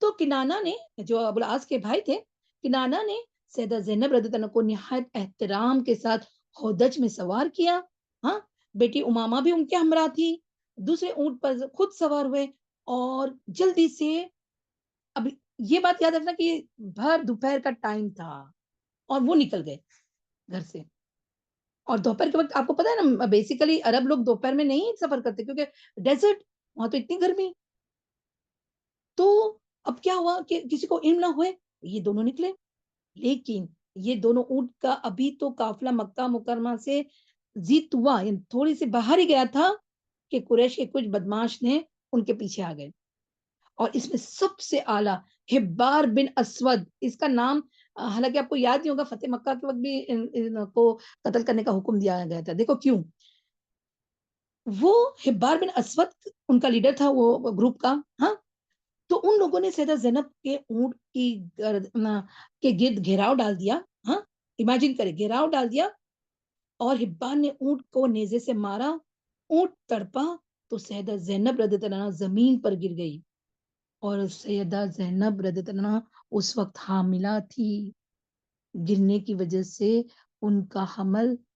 تو کنانہ نے، جو ابو العاص کے بھائی تھے، کنانہ نے سیدہ زینب رضی اللہ عنہا کو نہایت احترام کے ساتھ ہودج میں سوار کیا، ہاں، بیٹی امامہ بھی ان کے ہمراہ تھی، دوسرے اونٹ پر خود سوار ہوئے، اور جلدی سے، اب یہ بات یاد رکھنا کہ بھر دوپہر کا ٹائم تھا اور وہ نکل گئے گھر سے، اور دوپہر کے وقت آپ کو پتا ہے نا بیسیکلی عرب لوگ دوپہر میں نہیں سفر کرتے کیونکہ ڈیزرٹ، وہاں تو اتنی گرمی، تو اب کیا ہوا کہ کسی کو علم نہ ہوئے، یہ دونوں نکلے، لیکن یہ دونوں اونٹ کا ابھی تو قافلہ مکہ مکرمہ سے زیت ہوا، یعنی تھوڑی سی باہر ہی گیا تھا کہ قریش کے کچھ بدماش نے ان کے پیچھے آ گئے، اور اس میں سب سے اعلیٰ حبار بن اسود، اس کا نام حالانکہ آپ کو یاد نہیں ہوگا، فتح مکہ کے وقت بھی ان کو قتل کرنے کا حکم دیا گیا تھا، دیکھو کیوں، وہ حبار بن اسود ان کا لیڈر تھا، وہ گروپ کا، ہاں، تو ان لوگوں نے سیدہ زینب کے اونٹ کے گرد گھیراؤ ڈال دیا، ہاں، امیجن کرے گھیراؤ ڈال دیا، اور حبان نے اونٹ کو نیزے سے مارا، اونٹ تڑپا تو سیدہ زینب رضی اللہ عنہا زمین پر گر گئی، اور سیدہ زینب رضی اللہ عنہا اس وقت حاملہ تھی، گرنے کی وجہ سے ان کا حمل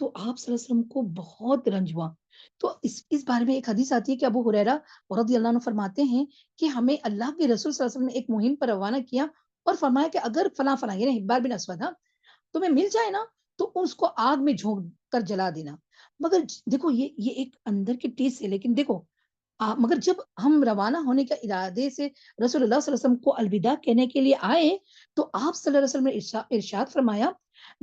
تو آپ صلی اللہ علیہ وسلم کو بہت رنج ہوا. تو اس بارے میں ایک حدیث آتی ہے کہ ابو ہریرہ رضی اللہ عنہ فرماتے ہیں کہ ہمیں اللہ کے رسول صلی اللہ علیہ وسلم نے ایک مہم پر روانہ کیا اور فرمایا کہ اگر فلاں فلاں یعنی حبار بن اسود تمہیں مل جائے نا تو اس کو آگ میں جھونک کر جلا دینا. مگر دیکھو یہ ایک اندر کی ٹیس ہے، لیکن دیکھو مگر جب ہم روانہ ہونے کا ارادے سے رسول اللہ صلی اللہ علیہ وسلم کو الوداع کہنے کے لیے آئے تو آپ صلی اللہ علیہ وسلم نے ارشاد فرمایا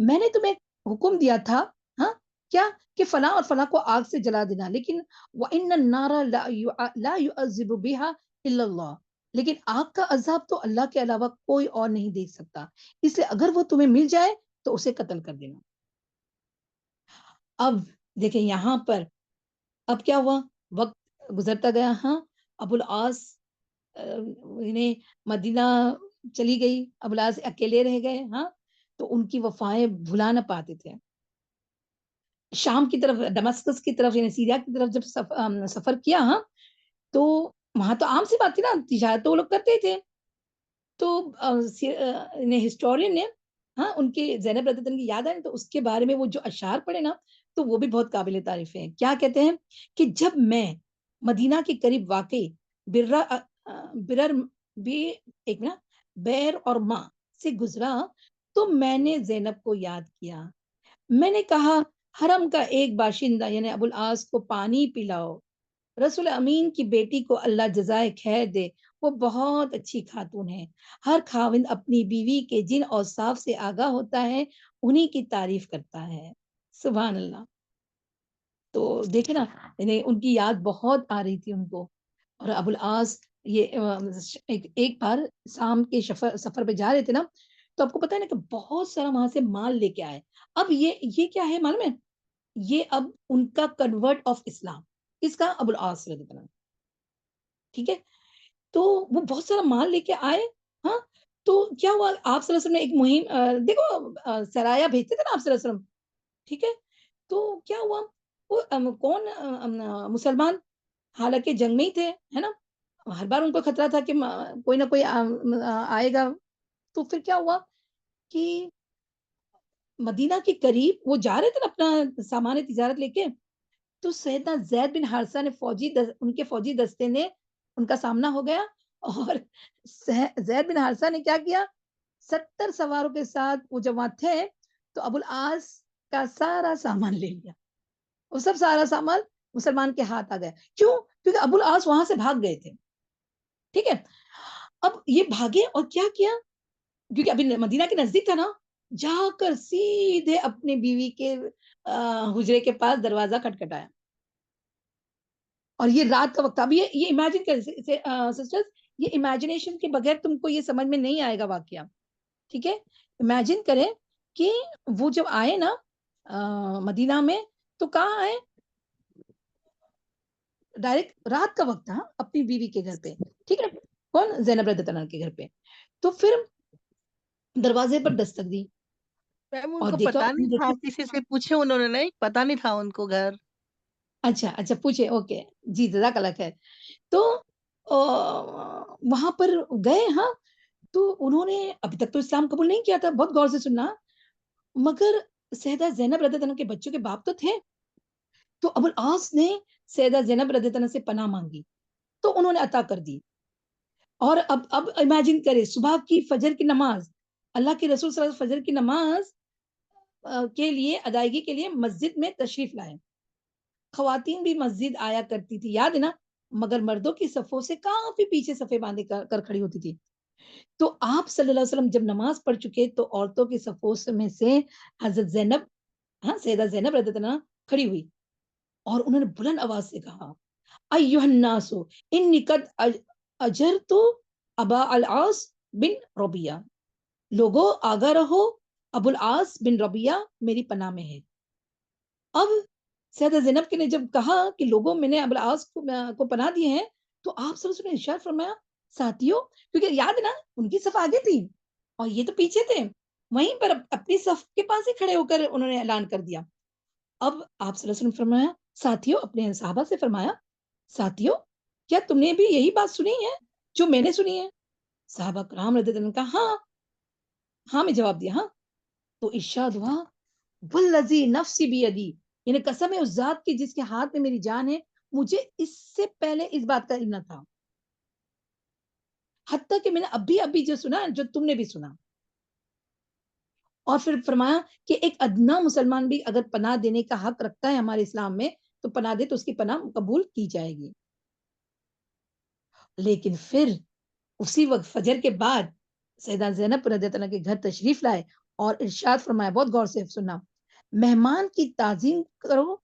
میں نے تمہیں حکم دیا تھا ہاں کیا کہ فلاں اور فلاں کو آگ سے جلا دینا، لیکن وَإِنَّ النَّارَ لَا يُعَذِّبُ بِهَا إِلَّا اللَّهُ، لیکن آگ کا عذاب تو اللہ کے علاوہ کوئی اور نہیں دے سکتا، اس لیے اگر وہ تمہیں مل جائے تو اسے قتل کر دینا. اب دیکھیں یہاں پر اب کیا ہوا، وقت گزرتا گیا. ہاں ابو العاص انہیں مدینہ چلی گئی، ابو العاص اکیلے رہ گئے. ہاں تو ان کی وفائیں بھلا نہ پاتے تھے. شام کی طرف، دمسکس کی طرف یعنی سیریا کی طرف جب سفر کیا ہاں تو وہاں تو عام سی بات تھی نا، تجارت تو وہ لوگ کرتے ہی تھے. تو ہسٹورین نے ہاں ان کے زینب رضی اللہ عنہ کی یاد آئی تو اس کے بارے میں وہ جو اشعار پڑھے نا تو وہ بھی بہت قابل تعریف ہیں. کیا کہتے ہیں کہ جب میں مدینہ کے قریب واقع برر بھی ایک نا بیر اور ماں سے گزرا تو میں نے زینب کو یاد کیا. میں نے کہا حرم کا ایک باشندہ یعنی ابو العاص کو پانی پلاؤ، رسول امین کی بیٹی کو اللہ جزائے خیر دے، وہ بہت اچھی خاتون ہے. ہر خاوند اپنی بیوی کے جن اوصاف سے آگاہ ہوتا ہے انہی کی تعریف کرتا ہے. سبحان اللہ. تو دیکھیں نا یعنی ان کی یاد بہت آ رہی تھی ان کو. اور ابو العاص یہ ایک بار شام کے سفر پہ جا رہے تھے نا تو آپ کو پتا ہے نا کہ بہت سارا وہاں سے مال لے کے آئے. اب یہ کیا ہے معلوم ہے، یہ اب ان کا کنورٹ آف اسلام، اس کا ابو العاص رضی اللہ عنہ. ٹھیک ہے تو وہ بہت سارا مال لے کے آئے. ہاں تو کیا ہوا، آپ صلی اللہ علیہ وسلم نے ایک مہم دیکھو سرایا بھیجتے تھے نا آپ صلی اللہ علیہ وسلم. ٹھیک ہے تو کیا ہوا، وہ کون مسلمان حالانکہ جنگ میں ہی تھے ہے نا، ہر بار ان کو خطرہ تھا کہ کوئی نہ کوئی آئے گا. تو پھر کیا ہوا کہ مدینہ کے قریب وہ جا رہے تھے نا اپنا سامان تجارت لے کے تو سیدنا زید بن حارثہ نے ان کے فوجی دستے نے ان کا سامنا ہو گیا اور زید بن حارثہ نے کیا کیا 70 سواروں کے ساتھ وہ جب وہاں تھے تو ابو العاص کا سارا سامان لے لیا. وہ سب سارا سامان مسلمان کے ہاتھ آ گیا. کیوں؟ کیونکہ ابو العاص وہاں سے بھاگ گئے تھے. ٹھیک ہے اب یہ بھاگے اور کیا کیونکہ ابھی مدینہ کے نزدیک تھا نا، جا کر سیدھے اپنے بیوی کے حجرے کے پاس دروازہ کھٹکھٹایا. اور یہ رات کا وقت. اب یہ امیجن کریں سسٹرز، یہ امیجنیشن کے بغیر تم کو یہ سمجھ میں نہیں آئے گا واقعہ. ٹھیک ہے امیجن کریں کہ وہ جب آئے نا مدینہ میں تو کہاں آئے، ڈائریکٹ رات کا وقت تھا اپنی بیوی کے گھر پہ. ٹھیک ہے کون، زینب رضی اللہ عنہا کے گھر پہ. تو پھر دروازے پر دستک دی
میم ان
اور
کو
دیکھا
پتا نہیں تھا، کسی سے پوچھے انہوں نے، نہیں پتا نہیں تھا ان کو گھر.
اچھا پوچھے اوکے جی جزاک اللہ خیر. تو وہاں پر گئے ہاں تو انہوں نے ابھی تک تو اسلام قبول نہیں کیا تھا. بہت غور سے سننا، مگر سیدہ زینب رضی اللہ عنہا کے بچوں کے باپ تو تھے. تو ابو العاص نے سیدہ زینب رضی اللہ عنہا سے پناہ مانگی تو انہوں نے عطا کر دی. اور اب امیجن کرے صبح کی فجر کی نماز، اللہ کے رسول صلی اللہ علیہ وسلم فجر کی نماز کے لیے ادائیگی کے لیے مسجد میں تشریف لائے. خواتین بھی مسجد آیا کرتی تھی یاد ہے نا، مگر مردوں کی صفوں سے کافی پیچھے صفیں باندھے کر کھڑی ہوتی تھی. تو آپ صلی اللہ علیہ وسلم جب نماز پڑھ چکے تو عورتوں کی صفوں میں سے حضرت زینب سیدہ زینب رضی اللہ عنہا کھڑی ہوئی اور انہوں نے بلند آواز سے کہا ایھا الناس انی قد اجرت ابا العاص بن ربیعہ، لوگوں آگاہ رہو ابو العاص بن ربیعہ میری پناہ میں ہے. اب سیدہ زینب نے جب کہا کہ لوگوں میں نے ابو العاص کو پناہ دیے ہیں تو آپ صلی اللہ علیہ وسلم نے ارشاد فرمایا ساتھیوں، کیونکہ یاد ہے نا ان کی صف آگے تھی اور یہ تو پیچھے تھے، وہیں پر اپنی صف کے پاس ہی کھڑے ہو کر انہوں نے اعلان کر دیا. اب آپ صلی اللہ علیہ وسلم فرمایا ساتھیوں، اپنے صحابہ سے فرمایا ساتھیوں کیا تم نے بھی یہی بات سنی ہے جو میں نے سنی ہے؟ صحابہ کرام رضی اللہ عنہم نے کہا ہاں میں جواب دیا. ہاں تو ارشاد ہوا والذی نفسی بیدی، یعنی قسم ہے اس ذات کی جس کے ہاتھ میں میری جان ہے، مجھے اس سے پہلے اس بات کا علم نہ تھا، حتیٰ کہ میں نے ابھی جو سنا، جو تم نے بھی سنا. اور پھر فرمایا کہ ایک ادنا مسلمان بھی اگر پناہ دینے کا حق رکھتا ہے ہمارے اسلام میں تو پناہ دے تو اس کی پناہ قبول کی جائے گی. لیکن پھر اسی وقت فجر کے بعد سیدہ زینب رضی اللہ عنہا کے گھر تشریف لائے اور ارشاد فرمایا، بہت غور سے سننا، مہمان کی تعظیم کرو،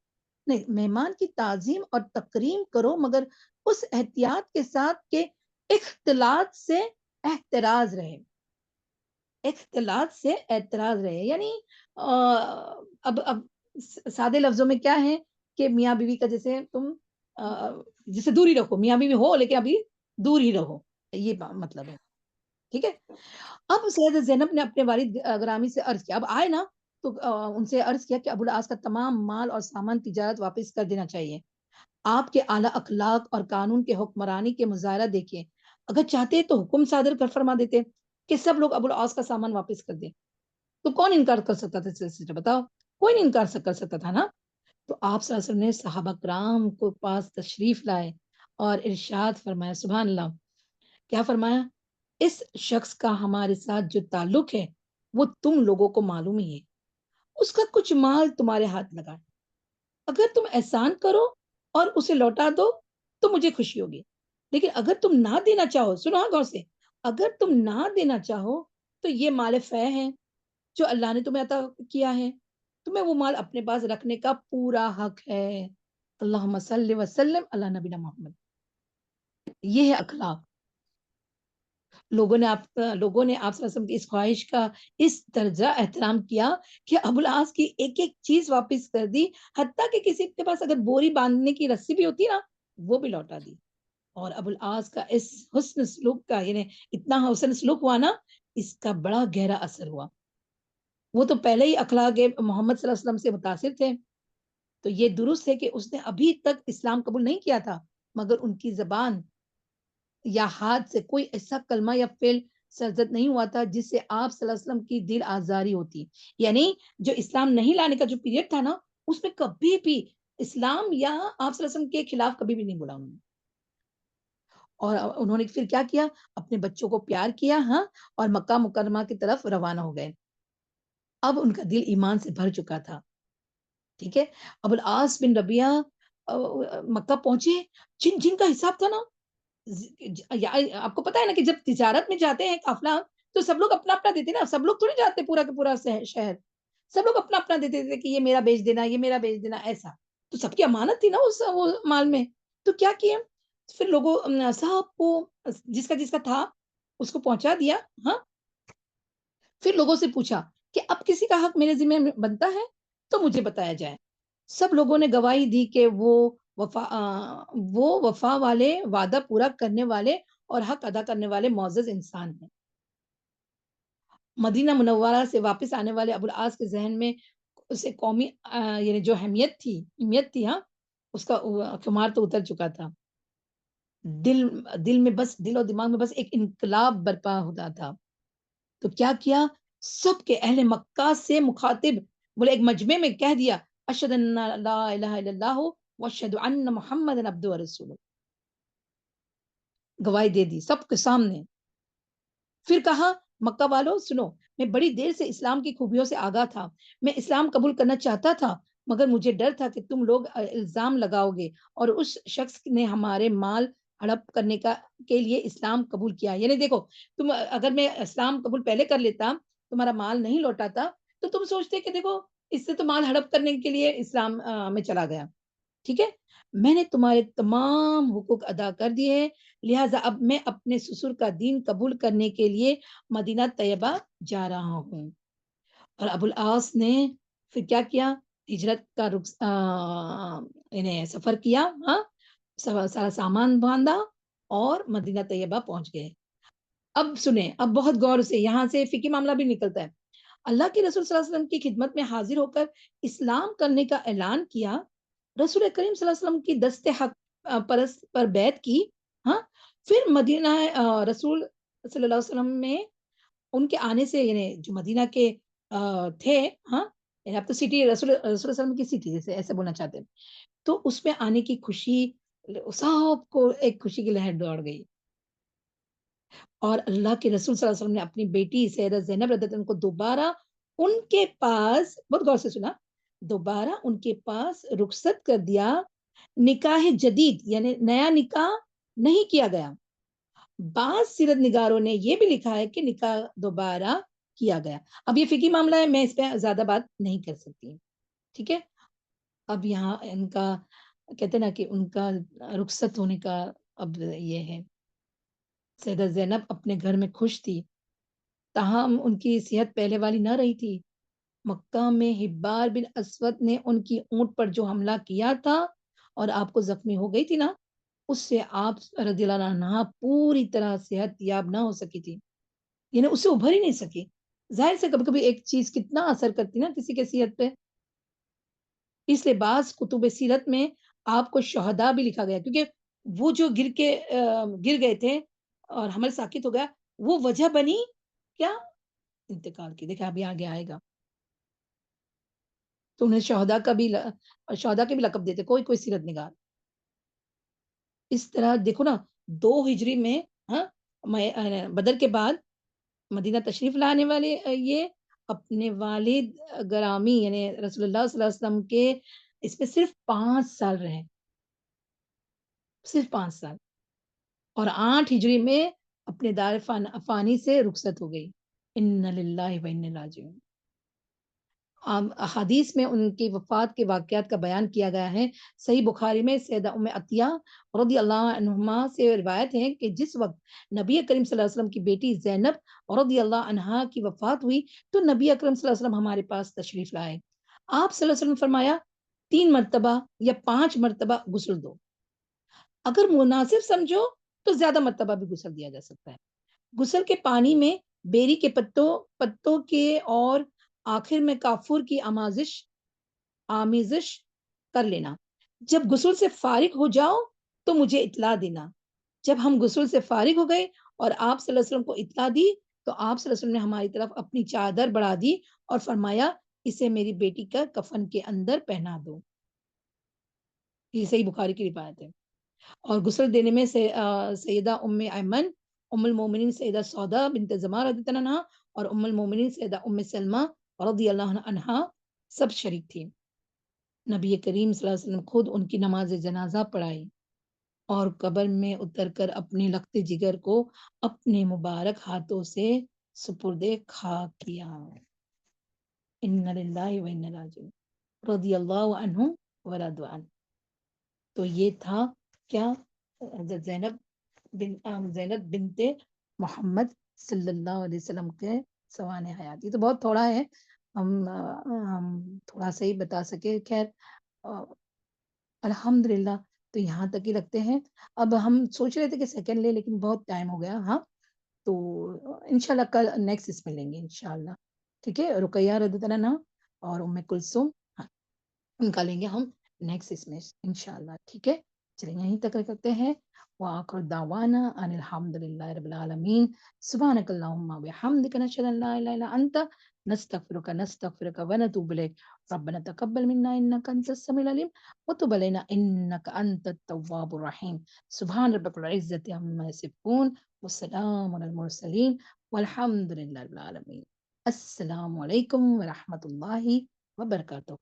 نہیں، مہمان کی تعظیم اور تکریم کرو مگر اس احتیاط کے ساتھ کہ اختلاط سے احتراز رہے. اختلاط سے اعتراض رہے یعنی اب سادے لفظوں میں کیا ہے کہ میاں بیوی کا جیسے تم جسے دور ہی رکھو، میاں بیوی ہو لیکن ابھی دور ہی رہو، یہ مطلب ہے. ٹھیک ہے. اب سیدہ زینب نے اپنے والد گرامی سے عرض کیا، اب آئے نا تو ان سے عرض کیا کہ ابو العاص کا تمام مال اور سامان تجارت واپس کر دینا چاہیے. آپ کے اعلیٰ اخلاق اور قانون کے حکمرانی کے مظاہرہ دیکھیے، اگر چاہتے تو حکم صادر کر فرما دیتے کہ سب لوگ ابو العاص کا سامان واپس کر دیں. تو کون انکار کر سکتا تھا؟ سلسلہ بتاؤ، کوئی نہیں انکار کر سکتا تھا نا. تو آپ صلی اللہ علیہ وسلم نے صحابہ کرام کو پاس تشریف لائے اور ارشاد فرمایا، سبحان اللہ، کیا فرمایا؟ اس شخص کا ہمارے ساتھ جو تعلق ہے وہ تم لوگوں کو معلوم ہی ہے، اس کا کچھ مال تمہارے ہاتھ لگا، اگر تم احسان کرو اور اسے لوٹا دو تو مجھے خوشی ہوگی، لیکن اگر تم نہ دینا چاہو، سنو غور سے، اگر تم نہ دینا چاہو تو یہ مال فے ہے جو اللہ نے تمہیں عطا کیا ہے، تمہیں وہ مال اپنے پاس رکھنے کا پورا حق ہے. اللہم صلی وسلم علی نبینا محمد. یہ ہے اخلاق. لوگوں نے آپ صلی اللہ علیہ وسلم کی اس خواہش کا اس درجہ احترام کیا کہ ابو العاص کی ایک ایک چیز واپس کر دی، حتیٰ کہ کسی کے پاس اگر بوری باندھنے کی رسی بھی ہوتی نا وہ بھی لوٹا دی. اور ابو العاص کا اس حسن سلوک کا، یعنی اتنا حسن سلوک ہوا نا، اس کا بڑا گہرا اثر ہوا. وہ تو پہلے ہی اخلاق محمد صلی اللہ علیہ وسلم سے متاثر تھے، تو یہ درست ہے کہ اس نے ابھی تک اسلام قبول نہیں کیا تھا، مگر ان کی زبان یا ہاتھ سے کوئی ایسا کلمہ یا فعل سرزد نہیں ہوا تھا جس سے آپ صلی اللہ علیہ وسلم کی دل آزاری ہوتی. یعنی جو اسلام نہیں لانے کا جو پیریڈ تھا نا، اس میں کبھی بھی اسلام یا آپ صلی اللہ علیہ وسلم کے خلاف کبھی بھی نہیں بولا انہوں نے. اور انہوں نے پھر کیا کیا؟ اپنے بچوں کو پیار کیا، ہاں، اور مکہ مکرمہ کی طرف روانہ ہو گئے. اب ان کا دل ایمان سے بھر چکا تھا. ٹھیک ہے. ابو العاص بن ربیعہ مکہ پہنچے، جن کا حساب تھا نا، آپ کو پتا ہے نا کہ جب تجارت میں جاتے ہیں قافلہ تو سب لوگ اپنا اپنا دیتے نا، سب لوگ تھوڑی جاتے پورا کا پورا شہر، سب لوگ اپنا اپنا دیتے تھے کہ یہ میرا بیچ دینا، یہ میرا بیچ دینا، ایسا. تو سب کی امانت تھی نا اس وہ مال میں. تو کیا کیا پھر لوگوں صاحب کو، جس کا تھا اس کو پہنچا دیا. ہاں. پھر لوگوں سے پوچھا کہ اب کسی کا حق میرے ذمہ بنتا ہے تو مجھے بتایا جائے. سب لوگوں نے گواہی دی کہ وہ وفا والے، وعدہ پورا کرنے والے اور حق ادا کرنے والے معزز انسان ہیں. مدینہ منورہ سے واپس آنے والے ابو العاص کے ذہن میں اسے قومی یعنی جو اہمیت تھی، ہاں، اس کا خمار تو اتر چکا تھا. دل اور دماغ میں بس ایک انقلاب برپا ہوتا تھا. تو کیا سب کے اہل مکہ سے مخاطب بولے ایک مجمع میں کہہ دیا، اشہد ان لا الہ الا اللہ واشہد ان محمد عبدہ ورسولہ. گواہی دے دی سب کے سامنے. پھر کہا، مکہ والوں سنو، میں بڑی دیر سے اسلام کی خوبیوں سے آگاہ تھا، میں اسلام قبول کرنا چاہتا تھا، مگر مجھے ڈر تھا کہ تم لوگ الزام لگاؤ گے اور اس شخص نے ہمارے مال ہڑپ کرنے کے لیے اسلام قبول کیا. یعنی دیکھو، اگر میں اسلام قبول پہلے کر لیتا، تمہارا مال نہیں لوٹاتا، تو تم سوچتے کہ دیکھو اس سے تو مال ہڑپ کرنے کے لیے اسلام میں چلا گیا. ٹھیک ہے. میں نے تمہارے تمام حقوق ادا کر دیے ہیں، لہٰذا اب میں اپنے سسر کا دین قبول کرنے کے لیے مدینہ طیبہ جا رہا ہوں. اور ابو العاص نے پھر کیا ہجرت کا سفر کیا. ہاں، سارا سامان باندھا اور مدینہ طیبہ پہنچ گئے. اب سنیں، اب بہت غور سے یہاں سے فقہی معاملہ بھی نکلتا ہے. اللہ کے رسول صلی اللہ علیہ وسلم کی خدمت میں حاضر ہو کر اسلام کرنے کا اعلان کیا. رسول کریم صلی اللہ علیہ وسلم کی دست حق پرست پر بیعت کی. ہاں. پھر مدینہ رسول صلی اللہ علیہ وسلم میں ان کے آنے سے، یعنی جو مدینہ کے تھے، ہاں، یعنی آپ تو سٹی رسول رسول صلی اللہ علیہ وسلم کی سٹی جیسے ایسے بولنا چاہتے ہیں، تو اس میں آنے کی خوشی سب کو ایک خوشی کی لہر دوڑ گئی، اور اللہ کے رسول صلی اللہ علیہ وسلم نے اپنی بیٹی سیدہ زینب رضی اللہ عنہا کو دوبارہ ان کے پاس، بہت غور سے سنا، دوبارہ ان کے پاس رخصت کر دیا، نکاح جدید یعنی نیا نکاح نہیں کیا گیا۔ بعض سیرت نگاروں نے یہ بھی لکھا ہے کہ نکاح دوبارہ کیا گیا۔ اب یہ فقہی معاملہ ہے، میں اس پہ زیادہ بات نہیں کر سکتی، ٹھیک ہے۔ اب یہاں ان کا کہتے ہیں نا کہ ان کا رخصت ہونے کا اب یہ ہے، سیدہ زینب اپنے گھر میں خوش تھی، تاہم ان کی صحت پہلے والی نہ رہی تھی۔ مکہ میں حبار بن اسود نے ان کی اونٹ پر جو حملہ کیا تھا اور آپ کو زخمی ہو گئی تھی نا، اس سے آپ رضی اللہ عنہا پوری طرح صحت یاب نہ ہو سکی تھی، یعنی اس سے ابھر ہی نہیں سکی۔ ظاہر سے کبھی کبھی ایک چیز کتنا اثر کرتی نا کسی کے صحت پہ، اس لیے بعض کتب سیرت میں آپ کو شہداء بھی لکھا گیا، کیونکہ وہ جو گر گئے تھے اور حمل ساکت ہو گیا، وہ وجہ بنی کیا؟ انتقال کی۔ دیکھیں ابھی آگے آئے گا، تو انہیں شہداء کے بھی لقب دیتے کوئی کوئی سیرت نگار۔ اس طرح دیکھو نا 2 ہجری میں، ہاں، بدر کے بعد مدینہ تشریف لانے والے یہ اپنے والد گرامی یعنی رسول اللہ صلی اللہ علیہ وسلم کے اس میں صرف 5 سال رہے، صرف 5 سال، اور 8 ہجری میں اپنے دار فانی سے رخصت ہو گئی۔ ان للہ و انا راجعون۔ احادیث میں ان کی وفات کے واقعات کا بیان کیا گیا ہے۔ صحیح بخاری میں سیدہ ام عطیہ رضی اللہ عنہما سے روایت ہے کہ جس وقت نبی کریم صلی اللہ علیہ وسلم کی بیٹی زینب رضی اللہ عنہا کی وفات ہوئی تو نبی اکرم صلی اللہ علیہ وسلم ہمارے پاس تشریف لائے۔ آپ صلی اللہ علیہ وسلم فرمایا 3 مرتبہ یا 5 مرتبہ غسل دو، اگر مناسب سمجھو تو زیادہ مرتبہ بھی غسل دیا جا سکتا ہے۔ غسل کے پانی میں بیری کے پتوں کے اور آخر میں کافور کی آمیزش کر لینا۔ جب غسل سے فارغ ہو جاؤ تو مجھے اطلاع دینا۔ جب ہم غسل سے فارغ ہو گئے اور آپ صلی اللہ علیہ وسلم کو اطلاع دی تو آپ صلی اللہ علیہ وسلم نے ہماری طرف اپنی چادر بڑھا دی اور فرمایا اسے میری بیٹی کا کفن کے اندر پہنا دو۔ یہ صحیح بخاری کی روایت ہے۔ اور غسل دینے میں سیدہ ام ایمن، ام المومنین سیدہ سودا بنت زمار رضی اللہ عنہا اور ام المومنین سیدہ ام سلمہ رضی اللہ عنہا سب شریک تھی۔ نبی کریم صلی اللہ علیہ وسلم خود ان کی نماز جنازہ پڑھائی اور قبر میں اتر کر اپنے لخت جگر کو اپنے مبارک ہاتھوں سے سپرد خاک کیا۔ ان للہ و انا راجعون رضی اللہ عنہ ورضوا عنہ۔ تو یہ تھا کیا؟ حضرت زینب بنت محمد صلی اللہ علیہ وسلم کے سوانح حیات۔ یہ تو بہت تھوڑا ہے، ہم تھوڑا سا ہی بتا سکے، خیر الحمدللہ تو یہاں تک ہی رکھتے ہیں۔ اب ہم سوچ رہے تھے کہ سیکنڈ لے، لیکن بہت ٹائم ہو گیا، ہاں تو انشاءاللہ کل نیکسٹ اس میں لیں گے انشاءاللہ، ٹھیک ہے۔ رقیہ رضی اللہ عنہا اور ام کلثوم، ہاں ان کا لیں گے ہم نیکسٹ اس میں انشاءاللہ، ٹھیک ہے۔ چلیے یہیں تک رکھتے ہیں، وآخر دعوانا ان الحمدللہ رب العالمین، سبحانک اللہم وبحمدک، نشہد ان لا الہ الا انت، نستغفرک ونتوب الیک، ربنا تقبل منا انک انت السمیع العلیم وتب علینا انک انت التواب الرحیم۔ سبحان ربک العزۃ عما یصفون والسلام علی المرسلین والحمد للہ رب العالمین۔ السلام علیکم ورحمۃ اللہ وبرکاتہ۔